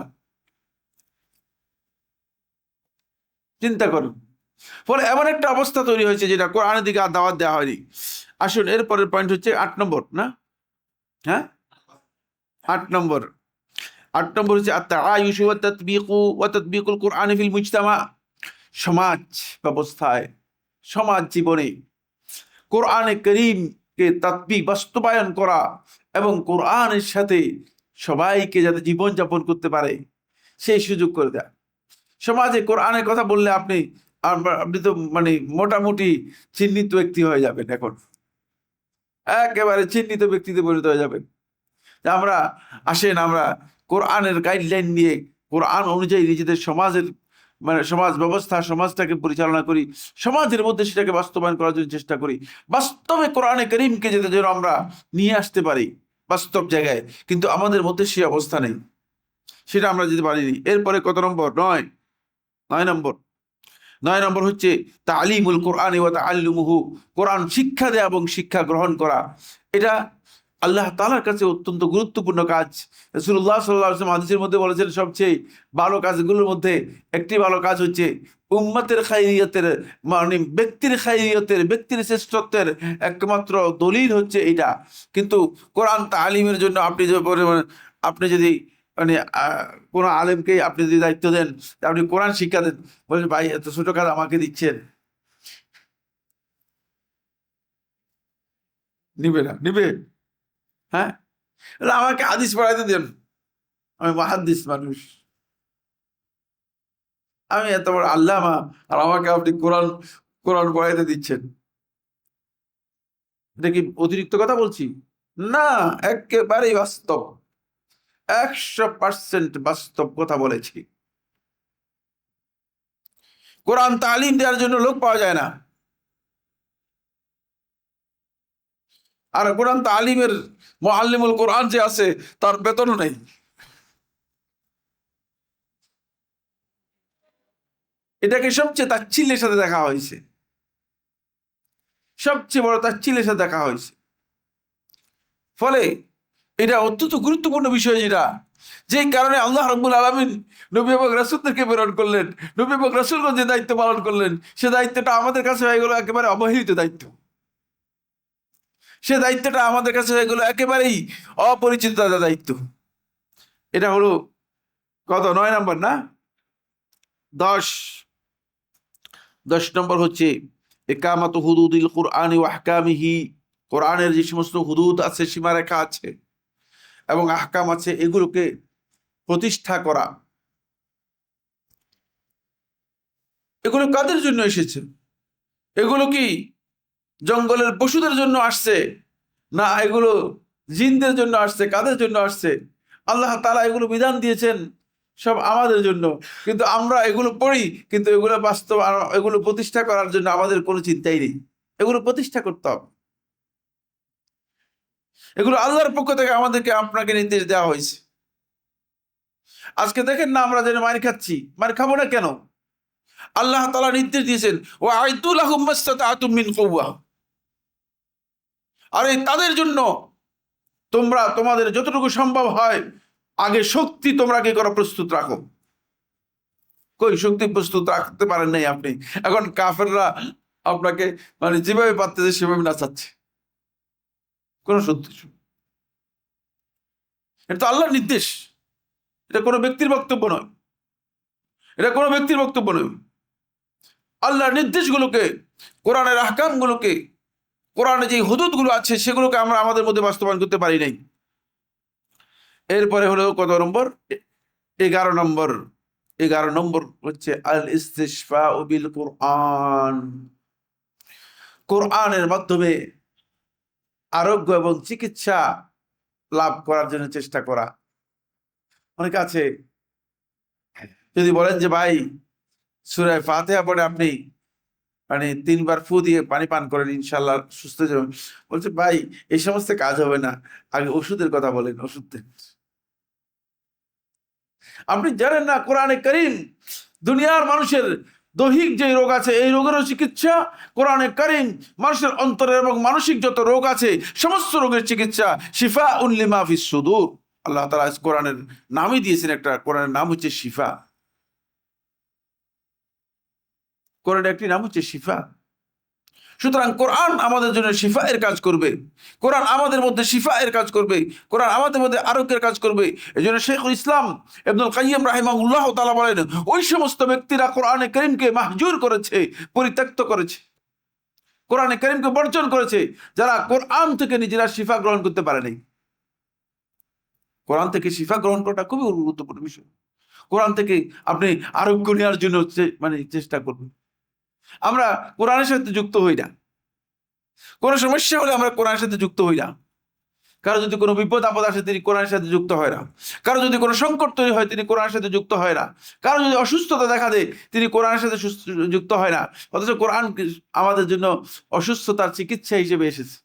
S1: চিন্তা করুন। ফলে এমন একটা অবস্থা তৈরি হয়েছে যেটা কোরআনের দিকে আর দাওয়াত দেওয়া হয়নি। আসুন, এরপরের পয়েন্ট হচ্ছে 8 নম্বর, না? হ্যাঁ, 8 নম্বর। 8 নম্বর হচ্ছে আত-তাআয়ুশু ওয়া তাতবিকু ওয়া তাতবিকুল কুরআনি ফিল মুজতামা। সমাজ ব্যবস্থায়, সমাজ জীবনে কোরআনে কারীমকে তাতবিক, বাস্তবায়ন করা এবং কোরআনের সাথে সবাইকে যাতে জীবনযাপন করতে পারে সেই সুযোগ করে দেয়। সমাজে কোরআনের কথা বললে আপনি আপনি তো মানে মোটামুটি চিহ্নিত ব্যক্তি হয়ে যাবেন। এখন একেবারে চিহ্নিত ব্যক্তিতে পরিণত হয়ে যাবেন। আমরা আসেন, আমরা কোরআনের গাইডলাইন নিয়ে, কোরআন অনুযায়ী নিজেদের সমাজের মানে সমাজ ব্যবস্থা, সমাজটাকে পরিচালনা করি, সমাজের মধ্যে সেটাকে বাস্তবায়ন করার জন্য চেষ্টা করি। বাস্তবে কোরআনে কারীমকে যাতে যেন আমরা নিয়ে আসতে পারি বাস্তব জায়গায়, কিন্তু আমাদের মধ্যে সেই অবস্থা নেই, সেটা আমরা যেতে পারিনি। এরপরে কত নম্বর? 9 নম্বর। 9 নম্বর হচ্ছে তালিমুল কোরআন ওয়া তাআল্লুমুহু, কোরআন শিক্ষা দেয়া এবং শিক্ষা গ্রহণ করা। এটা আল্লাহ তাআলার কাছে অত্যন্ত গুরুত্বপূর্ণ কাজ। রাসূলুল্লাহ সাল্লাল্লাহু আলাইহি ওয়াসাল্লাম হাদিসের মধ্যে বলেছেন, সবচেয়ে ভালো কাজগুলোর মধ্যে একটি ভালো কাজ হচ্ছে উম্মতের খায়রিয়তের, মানে ব্যক্তির খায়রিয়তের, ব্যক্তির শ্রেষ্ঠত্বের একমাত্র দলিল হচ্ছে এটা। কিন্তু কোরআন তালিমের জন্য আপনি যদি মানে কোনো আলেমকে আপনি যদি দায়িত্ব দেন, আপনি কোরআন শিক্ষা দেন, বলেন ভাই এত ছোট কাজ আমাকে দিচ্ছেন, নিবে না? নিবে? হ্যাঁ, আমাকে হাদিস পড়াইতে দেন, আমি মুহাদ্দিস মানুষ, আমি এত বড় আল্লামা, আর আমাকে আপনি কোরআন কোরআন পড়াইতে দিচ্ছেন? এটা কি অতিরিক্ত কথা বলছি? না, একেবারেই বাস্তব, 100% বাস্তব কথা বলেছি। কোরআন তালিম দেওয়ার জন্য লোক পাওয়া যায় না, আর কোরআন তালিমের মুআল্লিমুল কোরআন যে আছে তার বেতনও নেই। এটাকে সবচেয়ে তাচ্ছিল্যের সাথে দেখা হয়েছে, সবচেয়ে বড় তাচ্ছিল্যের সাথে দেখা হয়েছে। ফলে এটা অত্যন্ত গুরুত্বপূর্ণ বিষয়, যেটা যেই কারণে আল্লাহ রাব্বুল আলামিন নবী এবং রাসূলদেরকে প্রেরণ করলেন। নবী এবং রাসূলগণ যে দায়িত্ব পালন করলেন, সে দায়িত্বটা আমাদের কাছে হয়ে গেল একেবারে অবহেলিত দায়িত্ব। সে দায়িত্বটা আমাদের কাছে হয়ে গেল একেবারেই অপরিচিত দায়িত্ব। এটা হলো কত? 9 নম্বর, না? 10 নম্বর হচ্ছে ইকামাতু হুদুদিল কুরআনি ওয়া আহকামিহি, কোরআনের যে সমস্ত হুদুদ আছে, সীমারেখা আছে এবং আহকাম আছে, এগুলোকে প্রতিষ্ঠা করা। এগুলো কাদের জন্য এসেছে? এগুলো কি জঙ্গলের পশুদের জন্য আসছে, না এগুলো জিনদের জন্য আসছে, কাদের জন্য আসছে? আল্লাহ তাআলা এগুলো বিধান দিয়েছেন সব আমাদের জন্য, কিন্তু আমরা এগুলো পড়ি, কিন্তু এগুলো বাস্তব, এগুলো প্রতিষ্ঠা করার জন্য আমাদের কোনো চিন্তাই নেই। এগুলো প্রতিষ্ঠা করতে হবে, এগুলো আল্লাহর পক্ষ থেকে আমাদেরকে, আপনাকে নির্দেশ দেওয়া হয়েছে। আজকে দেখেন না, আমরা যেন মার খাচ্ছি, মার খাবো না কেন? আল্লাহ তাআলা নির্দেশ দিয়েছেন, ওয়া আইদু লাহুম মাসতাতাতুম মিন কুওয়া, আর এই তাদের জন্য তোমরা তোমাদের যতটুকু সম্ভব হয় আগে শক্তি তোমরা কি করো, প্রস্তুত রাখো। কই শক্তি প্রস্তুত রাখতে পারেন নাই আপনি? এখন কাফেররা আপনাকে মানে যেভাবে পারতেছে সেভাবে নাচাচ্ছে, কোন সত্যি? এটা তো আল্লাহর নির্দেশ, এটা কোনো ব্যক্তির বক্তব্য নয়, এটা কোনো ব্যক্তির বক্তব্য নয়। আল্লাহর নির্দেশগুলোকে, কোরআনের আহকামগুলোকে, কোরআনে যে হুদুদগুলো আছে সেগুলোকে আমরা আমাদের মধ্যে বাস্তবায়ন করতে পারি নাই। এরপরে হলো কত নম্বর? 11 নম্বর। 11 নম্বর হচ্ছে আল ইস্তিশফাউ বিল কোরআন। কোরআনের মাধ্যমে আরোগ্য এবং চিকিৎসা লাভ করার জন্য চেষ্টা করা। অনেক আছে, যদি বলেন যে ভাই সূরা ফাতিহা পড়ে আপনি মানে 3 বার ফু দিয়ে পানি পান করেন, ইনশাআল্লাহ সুস্থ হয়ে যাবেন, বলছে ভাই এই সমস্ত কাজ হবে না, আগে ওষুধের কথা বলেন, ওষুধ দেন। আপনি জানেন না কোরআনে কারীম দুনিয়ার মানুষের দৈহিক যে রোগ আছে এই রোগেরও চিকিৎসা। কোরআনে কারীম মানুষের অন্তরের এবং মানসিক যত রোগ আছে সমস্ত রোগের চিকিৎসা। শিফাউন লিমা ফিস সুদূর, আল্লাহ তাআলা কোরআনের নামই দিয়েছেন একটা, কোরআনের নাম হচ্ছে শিফা। কোরআনের একটি নাম হচ্ছে শিফা। সুতরাং কোরআন আমাদের জন্য শিফা এর কাজ করবে, কোরআন আমাদের মধ্যে শিফা এর কাজ করবে, কোরআন আমাদের মধ্যে আরোগ্যের কাজ করবে। এই জন্য শেখুল ইসলাম ইবনুল কাইয়্যিম রাহিমাহুল্লাহ তাআলা বলেন, ওই সমস্ত ব্যক্তিরা কোরআনে কারীমকে মাহজুর করেছে, পরিত্যক্ত করেছে, কোরআনে কারীমকে বর্জন করেছে, যারা কোরআন থেকে নিজেরা শিফা গ্রহণ করতে পারে নাই। কোরআন থেকে শিফা গ্রহণ করাটা খুবই গুরুত্বপূর্ণ বিষয়। কোরআন থেকে আপনি আরোগ্য নেওয়ার জন্য মানে চেষ্টা করবেন। আমরা কোরআনের সাথে যুক্ত হই না, কোনো সমস্যা হলে আমরা কোরআনের সাথে যুক্ত হই না। কারো যদি কোনো বিপদ আপদ আসে তিনি কোরআনের সাথে যুক্ত হয় না। কারো যদি কোনো সংকট তৈরি হয় তিনি কোরআনের সাথে যুক্ত হয় না। কারো যদি অসুস্থতা দেখা দেয় তিনি কোরআনের সাথে যুক্ত হয় না। অথচ কোরআন আমাদের জন্য অসুস্থতার চিকিৎসা হিসেবে এসেছে।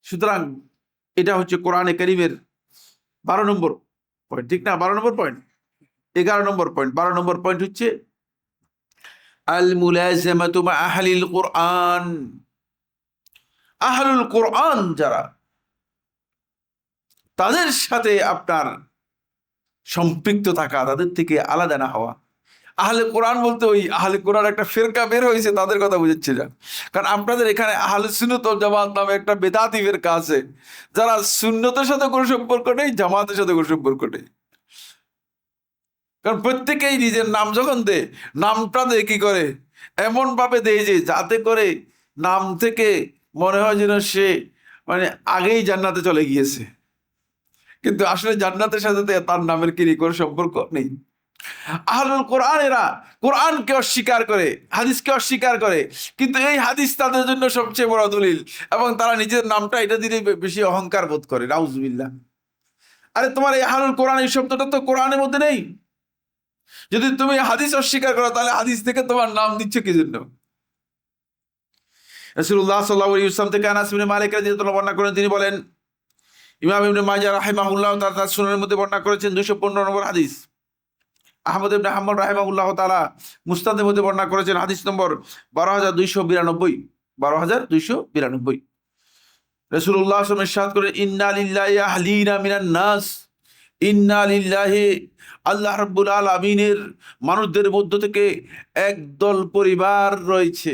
S1: সুতরাং এটা হচ্ছে কোরআনে কারীমের 12 নম্বর পয়েন্ট, ঠিক না? 12 নম্বর পয়েন্ট, 11 নম্বর পয়েন্ট। 12 নম্বর পয়েন্ট হচ্ছে আল মুলাযামাতু মা আহলিল কোরআন। আহলুল কোরআন যারা, তাদের সাথে আপনার সম্পৃক্ত থাকা, তাদের থেকে আলাদা না হওয়া। আহলে কোরআন বলতে ওই আহলে কোরআন একটা ফেরকা বের হয়েছে তাদের কথা বুঝাচ্ছে না। কারণ আপনাদের এখানে আহলে সুন্নাত ওয়াল জামাত নামে একটা বেদাতি ফেরকা আছে, যারা সুন্নতের সাথে কোনো সম্পর্ক নেই, জামাতের সাথে কোনো সম্পর্ক নেই। কারণ প্রত্যেকেই নিজের নাম যখন দেয়, নামটা দেয় কি করে, এমন ভাবে দেয় যে যাতে করে নাম থেকে মনে হয় যেন সে মানে আগেই জান্নাতে চলে গিয়েছে, কিন্তু আসলে জান্নাতের সাথে তার নামের কি কোনো সম্পর্ক নেই। আহলুল কোরআনেরা কোরআনকে অস্বীকার করে, হাদিসকে অস্বীকার করে, কিন্তু এই হাদিস তাদের জন্য সবচেয়ে বড় দলিল, এবং তারা নিজের নামটা এটা দিলে বেশি অহংকার বোধ করে। নাউজুবিল্লাহ। আরে তোমার এই আহলুল কোরআন এই শব্দটা তো কোরআনের মধ্যে নেই। যদি তুমি হাদিস অস্বীকার করো তাহলে হাদিস থেকে তোমার নাম দিচ্ছ কি জন্য? রাসূলুল্লাহ সাল্লাল্লাহু আলাইহি ওয়াসাল্লাম থেকে আনাস ইবনে মালিক রাদিয়াল্লাহু বর্ণনা করেন, তিনি বলেন, ইমাম ইবনে মাজাহ রাহিমাহুল্লাহ তার সুনানের মধ্যে বর্ণনা করেছেন 215 নম্বর হাদিস। আহমদ ইবনে হাম্বল রাহিমাহুল্লাহ তাআলা মুসনাদের মধ্যে বর্ণনা করেছেন হাদিস নম্বর 12292। 12292 রাসূলুল্লাহ সাল্লাল্লাহু আলাইহি ওয়াসাল্লাম ইরশাদ করেন, ইন্না লিল্লাহি আহলিনা মিনান নাস। ইন্না লিল্লাহি, আল্লাহ রাব্বুল আলামিনের মানুষদের মধ্য থেকে একদল পরিবার রয়েছে,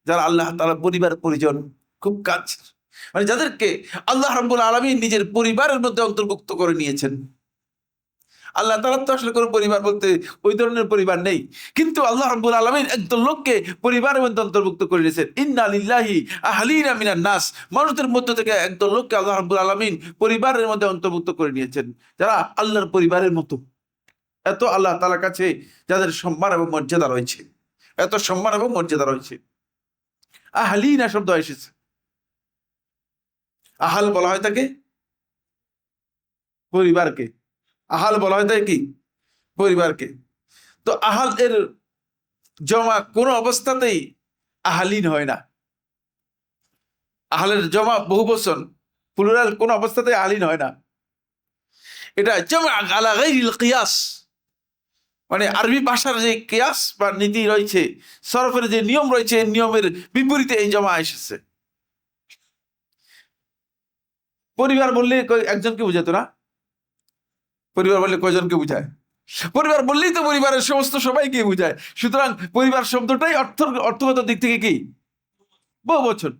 S1: যারা আল্লাহ তাআলা পরিবার পরিজন খুব কাছ, মানে যাদেরকে আল্লাহ রাব্বুল আলামিন নিজের পরিবারের মধ্যে অন্তর্ভুক্ত করে নিয়েছেন। আল্লাহ তাআলা তো আসলে কোনো পরিবার বলতে ওই ধরনের পরিবার নেই, কিন্তু আল্লাহ রাব্বুল আলামিন একদল লোককে পরিবারের মধ্যে অন্তর্ভুক্ত করে নিয়েছেন। ইন্না লিল্লাহি আহলিনা মিনান নাস, মানুষদের মধ্য থেকে একদল লোককে আল্লাহ রাব্বুল আলামিন পরিবারের মধ্যে অন্তর্ভুক্ত করে নিয়েছেন, যারা আল্লাহর পরিবারের মতো। এত আল্লাহ তাআলার কাছে যাদের সম্মান এবং মর্যাদা রয়েছে, এত সম্মান এবং মর্যাদা রয়েছে। আহলিনা শব্দ এসেছে, আহাল বলা হয় তাকে পরিবারকে, আহাল বলা হয় তাকে কি পরিবারকে। তো আহাল এর জমা কোনো অবস্থাতেই আহালিন হয় না। আহালের জমা বহু বচন, প্লুরাল কোন অবস্থাতে আহালিন হয় না। এটা জমা আলা গায়রিল কিয়াস, মানে আরবি ভাষার যে কিয়াস বা নীতি রয়েছে, সরফের যে নিয়ম রয়েছে, নিয়মের বিপরীতে এই জমা এসেছে। পরিবার বললে একজনকে বুঝাতো না, পরিবার বললে কয়জনকে বুঝায়? পরিবার বললেই তো পরিবারের সমস্ত সবাইকে বুঝায়। সুতরাং পরিবার শব্দটাই অর্থগত দিক থেকে কি বহু বচন।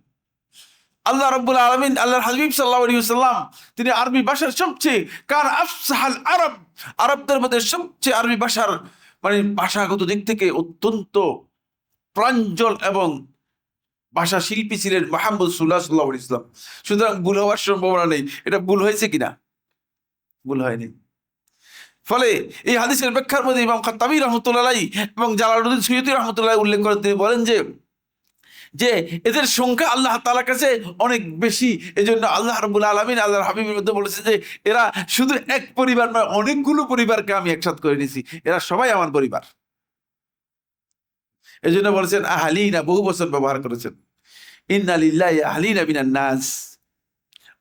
S1: আল্লাহ রাব্বুল আলামিন, আল্লাহর হাবিব সাল্লাল্লাহু আলাইহি ওয়াসাল্লাম, তিনি আরবি ভাষার সবচেয়ে আফসাহাল আরব, আরবদের মধ্যে সবচেয়ে আরবি ভাষার মানে ভাষাগত দিক থেকে অত্যন্ত প্রাঞ্জল এবং ভাষা শিল্পী ছিলেন মুহাম্মদ সাল্লাল্লাহু আলাইহি ওয়াসাল্লাম। সুতরাং ভুল হওয়ার সম্ভাবনা নেই। এটা ভুল হয়েছে কিনা? ভুল হয়নি। ফলে এই হাদিসের ব্যাখ্যার মধ্যে ইমাম খাত্তাবী রাহমাতুল্লাহ আলাইহি এবং জালালউদ্দিন সুয়ুতী রাহমাতুল্লাহ আলাইহি উল্লেখ করে তিনি বলেন যে এদের সংখ্যা আল্লাহ তাআলার কাছে অনেক বেশি। এজন্য আল্লাহ রাব্বুল আলামিন আল্লাহর হাবিবের মধ্যে বলেছে যে এরা শুধু এক পরিবার নয়, অনেকগুলো পরিবারকে আমি একসাথ করে নিয়েছি, এরা সবাই আমার পরিবার। এজন্য বলেছেন আহলিনা, বহু বচন ব্যবহার করেছেন। ইন্না লিল্লাহি আহলিনা মিনান নাস,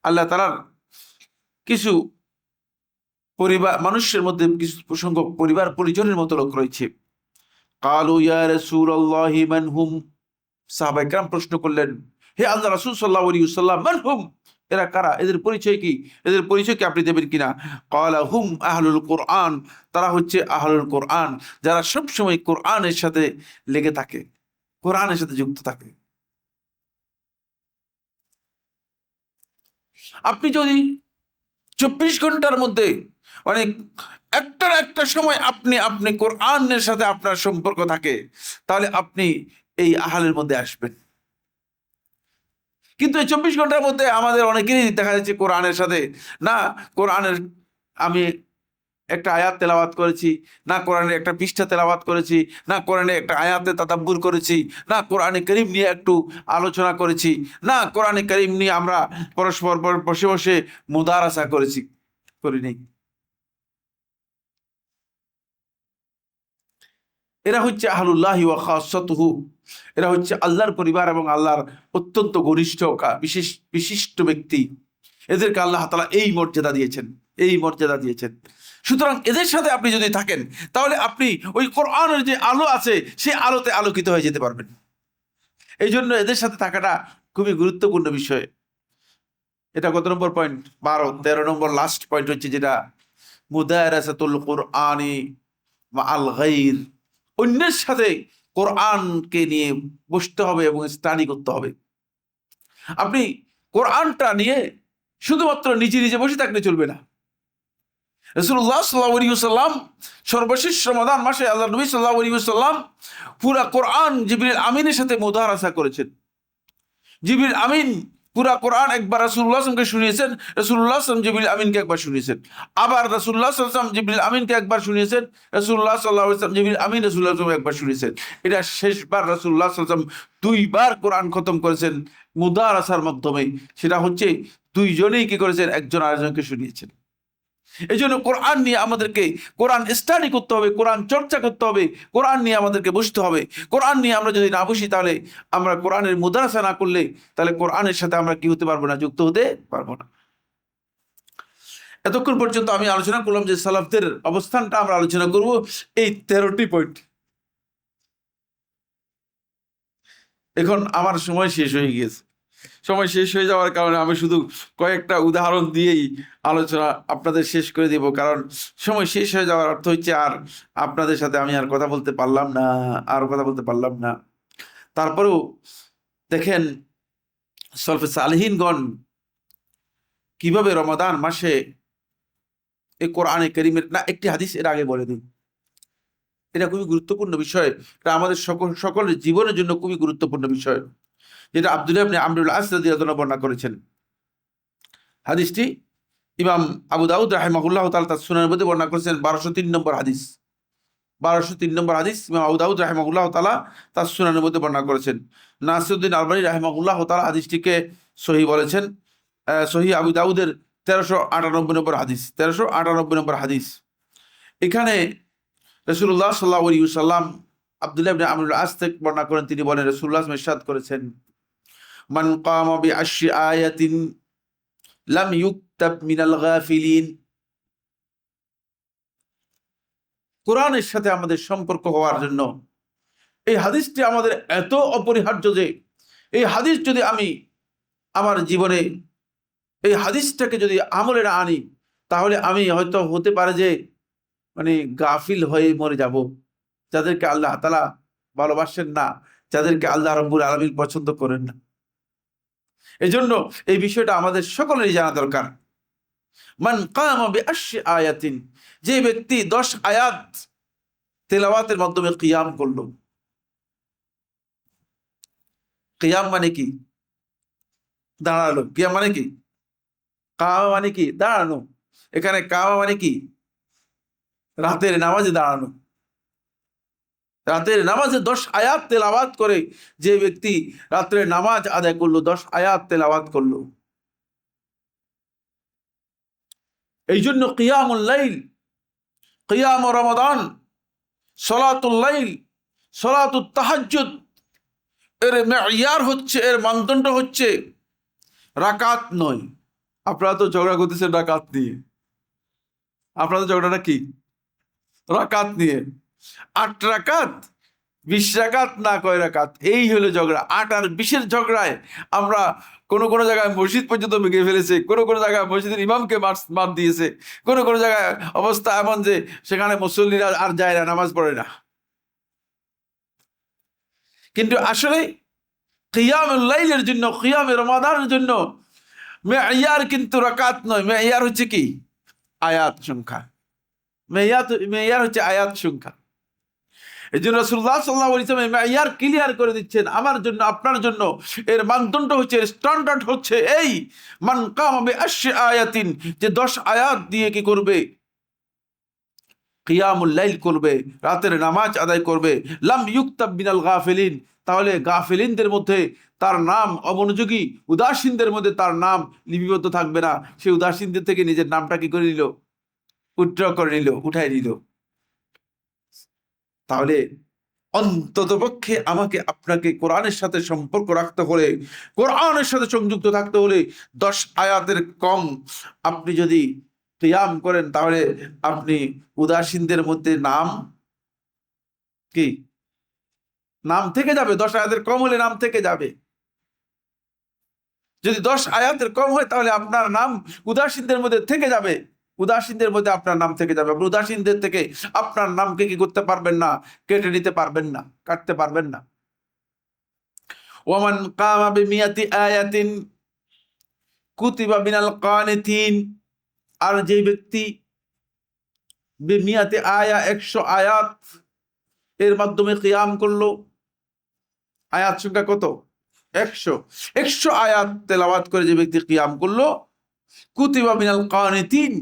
S1: আল্লাহ তাআলার কিছু পরিবার, মানুষের মধ্যে কিছু প্রসঙ্গ পরিবার পরিজনের মতো লোক রয়েছে। কালু ইয়া রাসূলুল্লাহি মান হুম, সাহাবায়ে কেরাম প্রশ্ন করলেন, হে আল্লাহ রাসূল সাল্লাল্লাহু আলাইহি ওয়াসাল্লাম, মান হুম, এরা কারা, এদের পরিচয় কি, এদের পরিচয় কি আপনি দেবেন কিনা? ক্বালা হুম আহলুল কোরআন, তারা হচ্ছে আহলুল কোরআন, যারা সবসময় কোরআনের সাথে লেগে থাকে, কোরআনের সাথে যুক্ত থাকে। আপনি যদি 24 ঘন্টার মধ্যে মানে একটা সময় আপনি কোরআনের সাথে আপনার সম্পর্ক থাকে, তাহলে আপনি এই আহলের মধ্যে আসবেন। কিন্তু এই 24 ঘন্টার মধ্যে আমাদের অনেকেরই দেখা যাচ্ছে কোরআনের সাথে না, কোরআনের আমি একটা আয়াত তেলাওয়াত করেছি, না কোরআনের একটা পৃষ্ঠা তেলাওয়াত করেছি, না কোরআনে একটা আয়াতে তাদাব্বুর করেছি, না কোরআনে কারীম নিয়ে একটু আলোচনা করেছি, না কোরআনে কারীম নিয়ে আমরা পরস্পর বসে বসে মুদারাসা করেছি, করি নেই। এরা হচ্ছে আহলুল্লাহি ওয়া খাসাতুহু, এরা হচ্ছে আল্লাহর পরিবার এবং আল্লাহর অত্যন্ত ঘনিষ্ঠ বিশিষ্ট ব্যক্তি। এদেরকে আল্লাহ তাআলা এই মর্যাদা দিয়েছেন, এই মর্যাদা দিয়েছেন। সুতরাং এদের সাথে আপনি যদি থাকেন, তাহলে আপনি ওই কোরআনের যে আলো আছে সেই আলোতে আলোকিত হয়ে যেতে পারবেন। এই জন্য এদের সাথে থাকাটা খুবই গুরুত্বপূর্ণ বিষয়। এটা কত নম্বর পয়েন্ট? 12, 13 নম্বর লাস্ট পয়েন্ট হচ্ছে যেটা মুদারাসাতুল কুরআনি মাআল গায়র, অন্যের সাথে কোরআনকে নিয়ে বসতে হবে এবং স্টাডি করতে হবে। আপনি কোরআনটা নিয়ে শুধুমাত্র নিজে নিজে বসে থাকলে চলবে না। রাসূলুল্লাহ সাল্লাল্লাহু আলাইহি ওয়াসাল্লাম সর্বশেষ রমাদান মাসে আল্লাহ নবী সাল্লাল্লাহু আলাইহি ওয়াসাল্লাম পুরা কোরআন জিবরিল আমিনের সাথে মুদারাসা করেছেন। জিবরিল আমিন পুরা কোরআন একবার রাসূলুল্লাহ সাল্লাল্লাহু আলাইহি ওয়াসাল্লামকে শুনিয়েছেন, রাসূলুল্লাহ সাল্লাল্লাহু আলাইহি ওয়াসাল্লাম জিবরিল আমিনকে একবার শুনিয়েছেন, আবার রাসূলুল্লাহ সাল্লাল্লাহু আলাইহি ওয়াসাল্লাম জিবরিল আমিনকে একবার শুনিয়েছেন, রাসূলুল্লাহ সাল্লাল্লাহু আলাইহি ওয়াসাল্লাম জিবরিল আমিন রাসূলুল্লাহ সাল্লাল্লাহু আলাইহি ওয়াসাল্লাম একবার শুনিয়েছেন। এটা শেষবার রাসূলুল্লাহ সাল্লাল্লাহু আলাইহি ওয়াসাল্লাম 2 বার কোরআন খতম করেছেন মুদারাসার মাধ্যমে। সেটা হচ্ছে দুইজনেই কি করেছেন, একজন আরেকজনকে শুনিয়েছেন। এই জন্য কোরআন নিয়ে আমাদেরকে কোরআন স্টাডি করতে হবে, কোরআন চর্চা করতে হবে, কোরআন নিয়ে আমাদেরকে বসতে হবে। কোরআন নিয়ে আমরা যদি না বসি, তাহলে আমরা কোরআনের মুদারাসা না করলে, তাহলে কোরআনের সাথে আমরা কি হতে পারবো না, যুক্ত হতে পারবো না। এতক্ষণ পর্যন্ত আমি আলোচনা করলাম যে সালাফদের অবস্থানটা আমরা আলোচনা করব এই 13টি পয়েন্ট। এখন আমার সময় শেষ হয়ে গিয়েছে। সময় শেষ হয়ে যাওয়ার কারণে আমি শুধু কয়েকটা উদাহরণ দিয়েই আলোচনা আপনাদের শেষ করে দিব, কারণ সময় শেষ হয়ে যাওয়ার অর্থ হচ্ছে আর আপনাদের সাথে আমি আর কথা বলতে পারলাম না, আর কথা বলতে পারলাম না। তারপরেও দেখেন সলফে সালেহিনগণ কিভাবে রমাদান মাসে এই কোরআনে কারীমের, না একটি হাদিস এর আগে বলে দিন, এটা খুবই গুরুত্বপূর্ণ বিষয়, এটা আমাদের সকলের জীবনের জন্য খুবই গুরুত্বপূর্ণ বিষয়, যেটা আব্দুল্লাহ ইবনে আমর আল আস রাদিয়াল্লাহু আনহু বর্ণনা করেছেন। হাদিসটি ইমাম আবু দাউদ রাহিমাহুল্লাহ তাআলা তার সুনানের মধ্যে বর্ণনা করেছেন 1203 নম্বর হাদিস। 1203 নম্বর হাদিস ইমাম আবু দাউদ রাহিমাহুল্লাহ তাআলা তার সুনানের মধ্যে বর্ণনা করেছেন। নাসিরউদ্দিন আলবানী রাহিমাহুল্লাহ তাআলা হাদিসটিকে সহিহ বলেছেন। সহিহ আবু দাউদের 1398 নম্বর হাদিস, 1398 নম্বর হাদিস। এখানে রাসূলুল্লাহ সাল্লাল্লাহু আলাইহি ওয়াসাল্লাম আব্দুল্লাহ ইবনে আমর আল আস থেকে বর্ণনা করেন, তিনি বলেন রাসূলুল্লাহ ইরশাদ করেছেন, মান কামা বিআশরি আয়াতিন লাম ইউকতাব মিনাল গাফিলিন। কোরআনের সাথে আমাদের সম্পর্ক হওয়ার জন্য এই হাদিসটি আমাদের এত অপরিহার্য যে এই হাদিস যদি আমি আমার জীবনে এই হাদিসটাকে যদি আমলে না আনি, তাহলে আমি হয়তো হতে পারে যে গাফিল হয়ে মরে যাব। যাদেরকে আল্লাহ তাআলা ভালোবাসেন না, যাদেরকে আল্লাহ রাব্বুল আলামিন পছন্দ করেন না। এই জন্য এই বিষয়টা আমাদের সকলেরই জানা দরকার। মান কামা বিআশরি আয়াতিন, যে ব্যক্তি 10 আয়াত তেলাওয়াতের মাধ্যমে কিয়াম করলো। কিয়াম মানে কি? দাঁড়ালো। কিয়াম মানে কি? কামা মানে কি? দাঁড়ানো। এখানে কামা মানে কি? রাতের নামাজে দাঁড়ানো। রাতের নামাজে 10 আয়াত তেলাওয়াত করে যে ব্যক্তি রাতের নামাজ আদায় করলো, 10 আয়াত তেলাওয়াত করলো। এই জন্য কিয়ামুল লাইল, কিয়াম রমাদান, সলাতুল লাইল, সলাতুত তাহাজ্জুদ এর মেয়ার হচ্ছে, এর মানদণ্ড হচ্ছে রাকাত নয়। আপনারা তো ঝগড়া করতেছেন রাকাত নিয়ে। আপনাদের ঝগড়াটা কি? রাকাত নিয়ে। 8 রাকাত, 20 রাকাত, না কয় রাকাত, এই হলো ঝগড়া। 8 আর 20-এর ঝগড়ায় আমরা কোনো জায়গায় মসজিদ পর্যন্ত ভেঙে ফেলেছে, কোনো জায়গায় মসজিদের ইমামকে মার দিয়েছে, কোনো জায়গায় অবস্থা এমন যে সেখানে মুসল্লিরা আর যায় না, নামাজ পড়ে না। কিন্তু আসলে কিয়ামুল লাইলের জন্য, কিয়ামে রমাদানের জন্য মেয়ার কিন্তু রাকাত নয়, মেয়ার হচ্ছে কি? আয়াত সংখ্যা। মেয়ার হচ্ছে আয়াত সংখ্যা। এই জন্য রাসূলুল্লাহ সাল্লাল্লাহু আলাইহি ওয়াসাল্লাম মেয়ার ক্লিয়ার করে দিচ্ছেন আমার জন্য, আপনার জন্য। এর মানদণ্ড হচ্ছে, স্ট্যান্ডার্ড হচ্ছে এই, মান কামা বিআশরি আয়াতিন, যে 10 আয়াত দিয়ে কি করবে? কিয়ামুল লাইল করবে, রাতের নামাজ আদায় করবে। লাম ইউকতাব মিনাল গাফিলিন, তাহলে গাফিলিনদের মধ্যে তার নাম, অমনোযোগী উদাসীনদের মধ্যে তার নাম লিপিবদ্ধ থাকবে না। সে উদাসীনদের থেকে নিজের নামটা কি করে নিল? উইথড্র করে নিল, উঠাই নিল। তাহলে অন্ততপক্ষে আমাকে আপনাকে কোরআনের সাথে সম্পর্ক রাখতে হলে, কোরআনের সাথে সংযুক্ত থাকতে হলে 10 আয়াতের কম আপনি যদি কিয়াম করেন, তাহলে আপনি উদাসীনদের মধ্যে নাম কি? নাম থেকে যাবে। 10 আয়াতের কম হলে নাম থেকে যাবে। যদি 10 আয়াতের কম হয়, তাহলে আপনার নাম উদাসীনদের মধ্যে থেকে যাবে। উদাসীনদের মধ্যে আপনার নাম থেকে যাবে। আপনি উদাসীনদের থেকে আপনার নামকে কি করতে পারবেন না? কেটে নিতে পারবেন না, কাটতে পারবেন না। ওয়ামান কামা বিমিয়াতি আয়াতিন কুতিবা মিনাল কানিতিন, আর যে ব্যক্তি বিমিয়াতি আয়া 100 আয়াত এর মাধ্যমে কিয়াম করলো। আয়াত সংখ্যা কত? 100 আয়াত তেলাওয়াত করে যে ব্যক্তি কিয়াম করলো, কুতিবা মিনাল কানিতিন,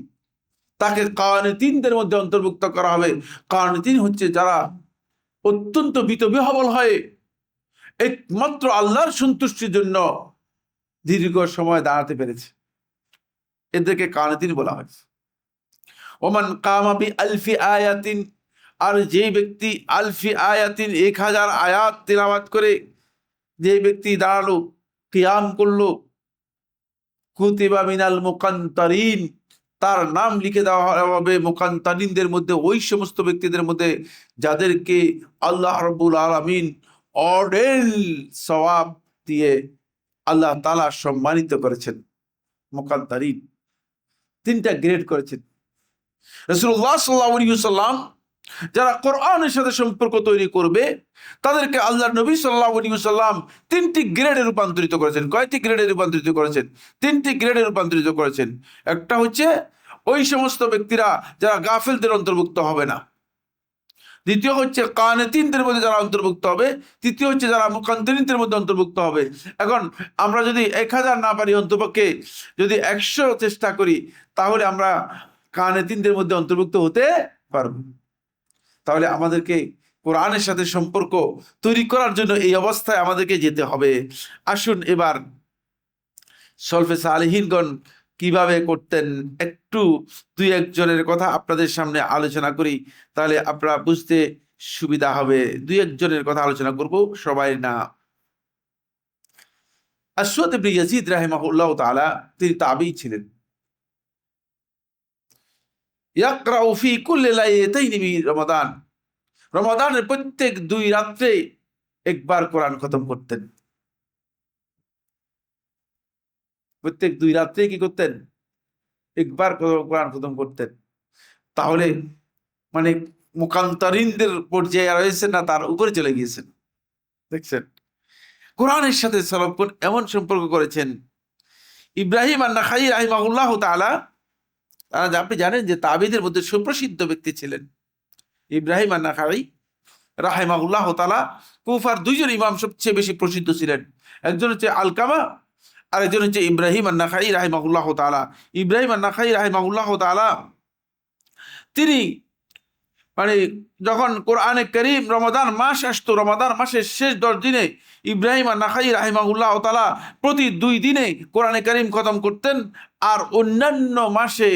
S1: তাকে কানিতিনদের মধ্যে অন্তর্ভুক্ত করা হবে। কানিতিন হচ্ছে যারা অত্যন্ত বিহ্বল হয়ে একমাত্র আল্লাহর সন্তুষ্টির জন্য দীর্ঘ সময় দাঁড়াতে পেরেছে, এদেরকে কানিতিন বলা হয়েছে। ওমান কামা বি আলফি আয়াতিন, আর যে ব্যক্তি আলফি আয়াতিন 1000 আয়াত তেলাওয়াত করে যে ব্যক্তি দাঁড়ালো, কিয়াম করলো, কুতিবা মিনাল মুকান্তারিন, তার নাম লিখে দেওয়া হবে মুকান্তারিনদের মধ্যে, ওই সমস্ত ব্যক্তিদের মধ্যে যাদেরকে আল্লাহ রাব্বুল আলামিন অডেল সওয়াব দিয়ে আল্লাহ তাআলা সম্মানিত করেছেন। মুকান্তারিন 3টা গ্রেড করেছেন রাসূলুল্লাহ সাল্লাল্লাহু আলাইহি ওয়াসাল্লাম। যারা কোরআনের সাথে সম্পর্ক তৈরি করবে, তাদেরকে আল্লাহর নবী সাল্লাল্লাহু আলাইহি ওয়াসাল্লাম 3টি গ্রেডে রূপান্তরিত করেছেন। কয়টি গ্রেডে রূপান্তরিত করেছেন? 3টি গ্রেডে রূপান্তরিত করেছেন। একটা হচ্ছে ওই সমস্ত ব্যক্তিরা যারা গাফিলদের অন্তর্ভুক্ত হবে না। দ্বিতীয় হচ্ছে কানেতিনদের মধ্যে যারা অন্তর্ভুক্ত হবে, তৃতীয় হচ্ছে যারা মুকান্তিরিনদের মধ্যে অন্তর্ভুক্ত হবে। এখন আমরা যদি 1000 না পারি, অন্তপক্ষে যদি 100 চেষ্টা করি, তাহলে আমরা কানেতিনদের মধ্যে অন্তর্ভুক্ত হতে পারবো। তাহলে আমাদেরকে কোরআনের সাথে সম্পর্ক তৈরি করার জন্য এই অবস্থায় আমাদেরকে যেতে হবে। আসুন এবার সলফে সালেহিনগণ কিভাবে করতেন একটু 2-1 জনের কথা আপনাদের সামনে আলোচনা করি, তাহলে আপনারা বুঝতে সুবিধা হবে। 2-1 জনের কথা আলোচনা করব, সবাই না। আসওয়াদ ইবনে ইয়াজিদ রাহিমাহুল্লাহ তাআলা, তিনি তাবী ছিলেন। ইয়াকরাউ ফি কুল্লি লাইলাতাইনি মিন রমাদান, রমাদানের প্রত্যেক 2 রাত্রে একবার কোরআন খতম করতেন। প্রত্যেক 2 রাত্রে কি করতেন? একবার কোরআন খতম করতেন। তাহলে মানে মুকান্তারিনদের পর্যায়ে রয়েছেন না, তার উপরে চলে গিয়েছেন। দেখছেন, কোরআনের সাথে সালাফগণ এমন সম্পর্ক করেছেন। ইব্রাহিম আন-নাখাই রাহিমাহুল্লাহ তাআলা, আপনি জানেন যে তাবিদের মধ্যে সুপ্রসিদ্ধ ব্যক্তি ছিলেন ইব্রাহিম আন-নাখাই রাহিমাহুল্লাহ তাআলা। কুফার 2জন ইমাম সবচেয়ে বেশি প্রসিদ্ধ ছিলেন, একজন হচ্ছে আলকামা আর একজন হচ্ছে ইব্রাহিম আন-নাখাই রাহিমাহুল্লাহ তাআলা। ইব্রাহিম আন-নাখাই রাহিমাহুল্লাহ তাআলা তিনি মানে যখন কোরআনে কারীম রমাদান মাস আসতো, রমাদান মাসের শেষ 10 দিনে ইব্রাহিম আন-নাখাই রাহিমাহুল্লাহ তাআলা প্রতি 2 দিনে কোরআনে কারীম খতম করতেন, আর অন্যান্য মাসে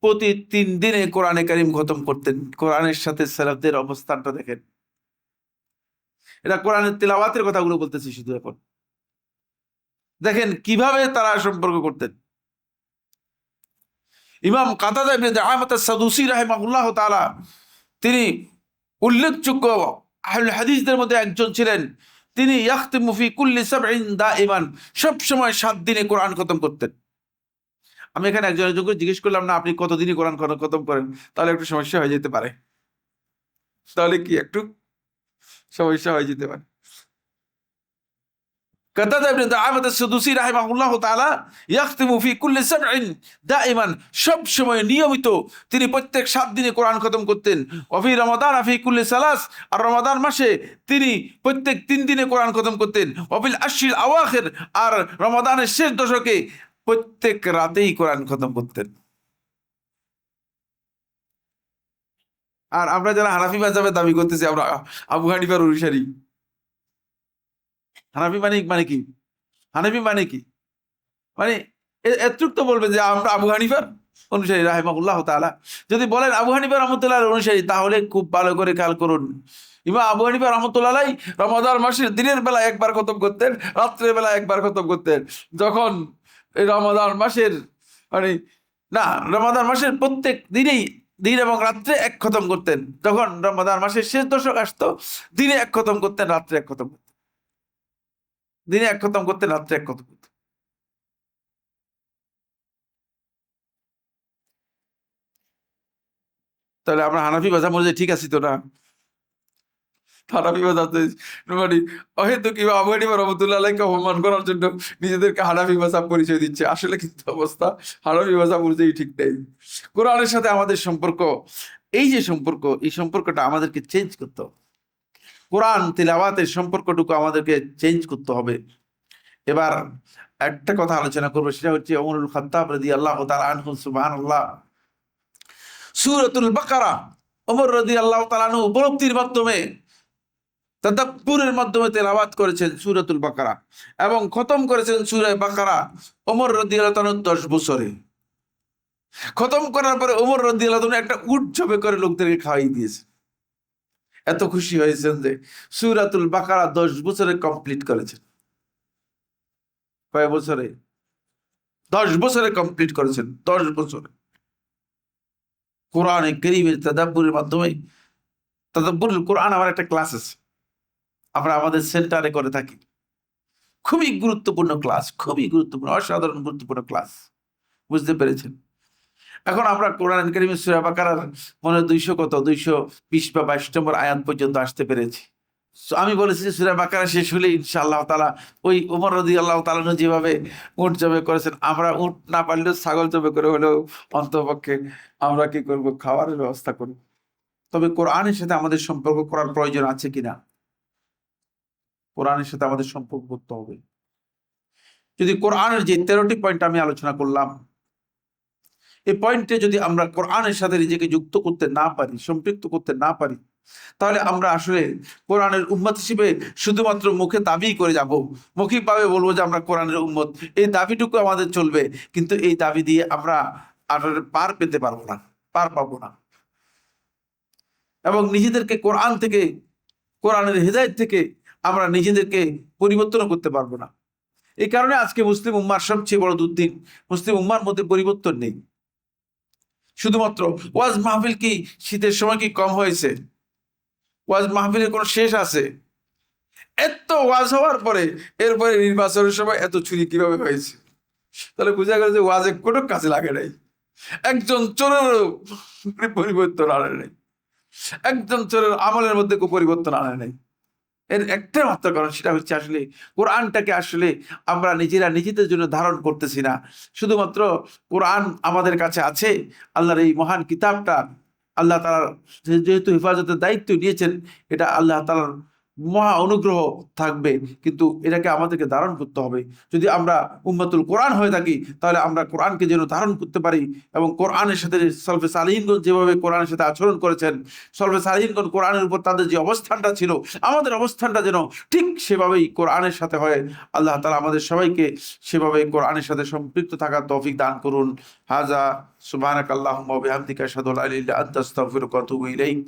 S1: প্রতি 3 দিনে কোরআনে কারীম খতম করতেন। কোরআনের সাথে সালাফদের অবস্থানটা দেখেন। এটা কোরআনের তিলাওয়াতের কথাগুলো বলতেছি শুধু। এখন দেখেন কিভাবে তারা সম্পর্ক করতেন। ইমাম কাতাদা ইবনে দাআমাত আস-সাদুসি রাহিমাহুল্লাহ তাআলা, তিনি উল্লেখযোগ্য আহলুল হাদিসদের মধ্যে একজন ছিলেন। তিনি ইয়াখতিমু ফি কুল্লি সাবঈন দাইমান, সব সময় 7 দিনে কোরআন খতম করতেন। আমি এখানে একজনের যোগ্য জিজ্ঞেস করলাম না, আপনি কতদিনই কোরআন খতম করেন, তাহলে একটু সমস্যা হয়ে যেতে পারে। তাহলে কি একটু সমস্যা হয়ে যেতে পারে। কাতাদা ইবনে দাআমাত আস-সাদুসি রাহিমাহুল্লাহ তাআলা ইয়াখতিমু ফি কুল্লি সাবঈন দাইমান, সব সময় নিয়মিত তিনি প্রত্যেক 7 দিনে কোরআন খতম করতেন। ওয়া রমাদান ফি কুল্লি সালাস, আর রমাদান মাসে তিনি প্রত্যেক 3 দিনে কোরআন খতম করতেন। ওয়া ফিল আশরিল আওয়াখির, আর রমাদানের শেষ দশকে প্রত্যেক রাতেই কোরআন খতম করতেন। আর আমরা যারা হানাফি মাযহাবের দাবি করতেছি, আমরা আবু হানিফার অনুসারী। হানাফি মানে কি? হানাফি মানে কি? মানে এতটুক তো বলবেন যে আমরা আবু হানিফার অনুসারী রাহিমাহুল্লাহ তাআলা। যদি বলেন আবু হানিফা রাহমাতুল্লাহ অনুসারী, তাহলে খুব ভালো করে খেয়াল করুন। ইমাম আবু হানিফা রাহমাতুল্লাহ আলাইহি রমাদান মাসের দিনের বেলা একবার খতম করতেন, রাত্রের বেলা একবার খতম করতেন। যখন এই রমাদান মাসের মানে না, রমাদান মাসের প্রত্যেক দিনেই দিন এবং রাত্রে 1 খতম করতেন। যখন রমাদান মাসের শেষ দশক আসতো, দিনে 1 খতম করতেন, রাত্রে 1 খতম করতেন। দিনে 1 খতম করতেন, রাত্রে 1 খতম করতেন। তাহলে আমরা হানাফি মাযহাব অনুযায়ী ঠিক আছি তো না? হানাফি মাযহাব মানে অহেতুক ইমাম আবু হানিফা রাহমাতুল্লাহ আলাইহিকে অপমান করার জন্য নিজেদেরকে হানাফি মাযহাব পরিচয় দিচ্ছে। আসলে কিন্তু অবস্থা হানাফি মাযহাব অনুযায়ী ঠিক নেই। কোরআনের সাথে আমাদের সম্পর্ক, এই যে সম্পর্ক, এই সম্পর্কটা আমাদেরকে চেঞ্জ করতে হবে। কোরআন তিলাওয়াতের সম্পর্কটুকু আমাদেরকে চেঞ্জ করতে হবে। এবার একটা কথা আলোচনা করবো, সেটা হচ্ছে ওমরুল খাত্তাব রাদিয়াল্লাহু তাআলা আনহু, সুবহানাল্লাহ, সূরাতুল বাকারা ওমর রাদিয়াল্লাহু তাআলা আনহু উপলব্ধির মাধ্যমে, তাদাব্বুরের মাধ্যমে তেলাওয়াত করেছেন সূরাতুল বাকারা, এবং খতম করেছেন সূরা বাকারা ওমর রাদিয়াল্লাহু তাআলা 10 বছরে। খতম করার পরে ওমর রাদিয়াল্লাহু তাআলা একটা উট জবে করে লোকদেরকে খাওয়াই দিয়েছে। এত খুশি হয়েছেন যে সূরাতুল বাকারা 10 বছরে কমপ্লিট করেছেন। কয় বছরে? 10 বছরে কমপ্লিট করেছেন। 10 বছরে কোরআনে কারীমের তাদাব্বুরের মাধ্যমে। তাদাব্বুরুল কোরআন আমার একটা ক্লাস আছে, আমরা আমাদের সেন্টারে করে থাকি। খুবই গুরুত্বপূর্ণ ক্লাস, খুবই গুরুত্বপূর্ণ, অসাধারণ গুরুত্বপূর্ণ ক্লাস। বুঝতে পেরেছেন? এখন আমরা কোরআন কারীমের সূরা বাকারার মনে 200 কত 220 বা 22 নম্বর আয়াত পর্যন্ত আসতে পেরেছি। আমি বলেছি যে সূরা বাকারা শেষ হলে ইনশাআল্লাহ তাআলা ওই ওমর রাদিয়াল্লাহু তাআলা যেভাবে উট জবে করেছেন, আমরা উট না পারলেও ছাগল জবে করে হলেও অন্তপক্ষে আমরা কি করব, খাওয়ার ব্যবস্থা করব। তবে কোরআনের সাথে আমাদের সম্পর্ক করার প্রয়োজন আছে কিনা? কোরআনের সাথে আমাদের সম্পর্ক করতে হবে। যদি কোরআনের যে 13টি পয়েন্ট আমি আলোচনা করলাম, এই পয়েন্টে যদি আমরা কোরআনের সাথে নিজেকে যুক্ত করতে না পারি, সম্পৃক্ত করতে না পারি, তাহলে আমরা আসলে কোরআনের উম্মত হিসেবে শুধুমাত্র মুখে দাবি করে যাব, মৌখিকভাবে বলবো যে আমরা কোরআনের উম্মত, এই দাবিটুকু আমাদের চলবে, কিন্তু এই দাবি দিয়ে আমরা আসলে পার পেতে পারবো না, পার পাবো না। এবং নিজেদেরকে কোরআন থেকে, কোরআনের হেদায়েত থেকে আমরা নিজেদেরকে পরিবর্তন করতে পারবো না। এই কারণে আজকে মুসলিম উম্মার সবচেয়ে বড় দুর্দিন, মুসলিম উম্মার মধ্যে পরিবর্তন নেই। শুধুমাত্র ওয়াজ মাহফিল কি শীতের সময় কি কম হয়েছে? ওয়াজ মাহফিলের কোনো শেষ আছে? এত ওয়াজ হওয়ার পরে এরপরে নির্বাচনের সময় এত চুরি কিভাবে হয়েছে? তাহলে বোঝা গেল যে ওয়াজে কোনো কাজে লাগে নাই। একজন চোরেরও পরিবর্তন আনে নাই, একজন চোরের আমলের মধ্যে কোনো পরিবর্তন আনে নাই। এর একটা মাত্র কারণ, সেটা হচ্ছে আসলে কোরআনটাকে আসলে আমরা নিজেরা নিজেদের জন্য ধারণ করতেছি না। শুধুমাত্র কোরআন আমাদের কাছে আছে, আল্লাহর এই মহান কিতাবটা আল্লাহ তাআলা যেহেতু হেফাজতের দায়িত্ব নিয়েছেন, এটা আল্লাহ তাআলার মহা অনুগ্রহ থাকবে, কিন্তু এটাকে আমাদেরকে ধারণ করতে হবে। যদি আমরা উম্মাতুল কোরআন হয়ে থাকি, তাহলে আমরা কোরআনকে যেন ধারণ করতে পারি, এবং কোরআনের সাথে সলফে সালিহিনগণ যেভাবে কোরআনের সাথে আচরণ করেছেন, সলফে সালিহিনগণ কোরআনের উপর তাদের যে অবস্থানটা ছিল, আমাদের অবস্থানটা যেন ঠিক সেভাবেই কোরআনের সাথে হয়। আল্লাহ তাআলা আমাদের সবাইকে সেভাবে কোরআনের সাথে সম্পৃক্ত থাকার তৌফিক দান করুন। হাজা সুবহানাকাল্লাহুম্মা ওয়া বিহামদিকা আশহাদু আল্লা ইলাহা ইল্লা আনতা আস্তাগফিরুকা ওয়া আতুবু ইলাইক।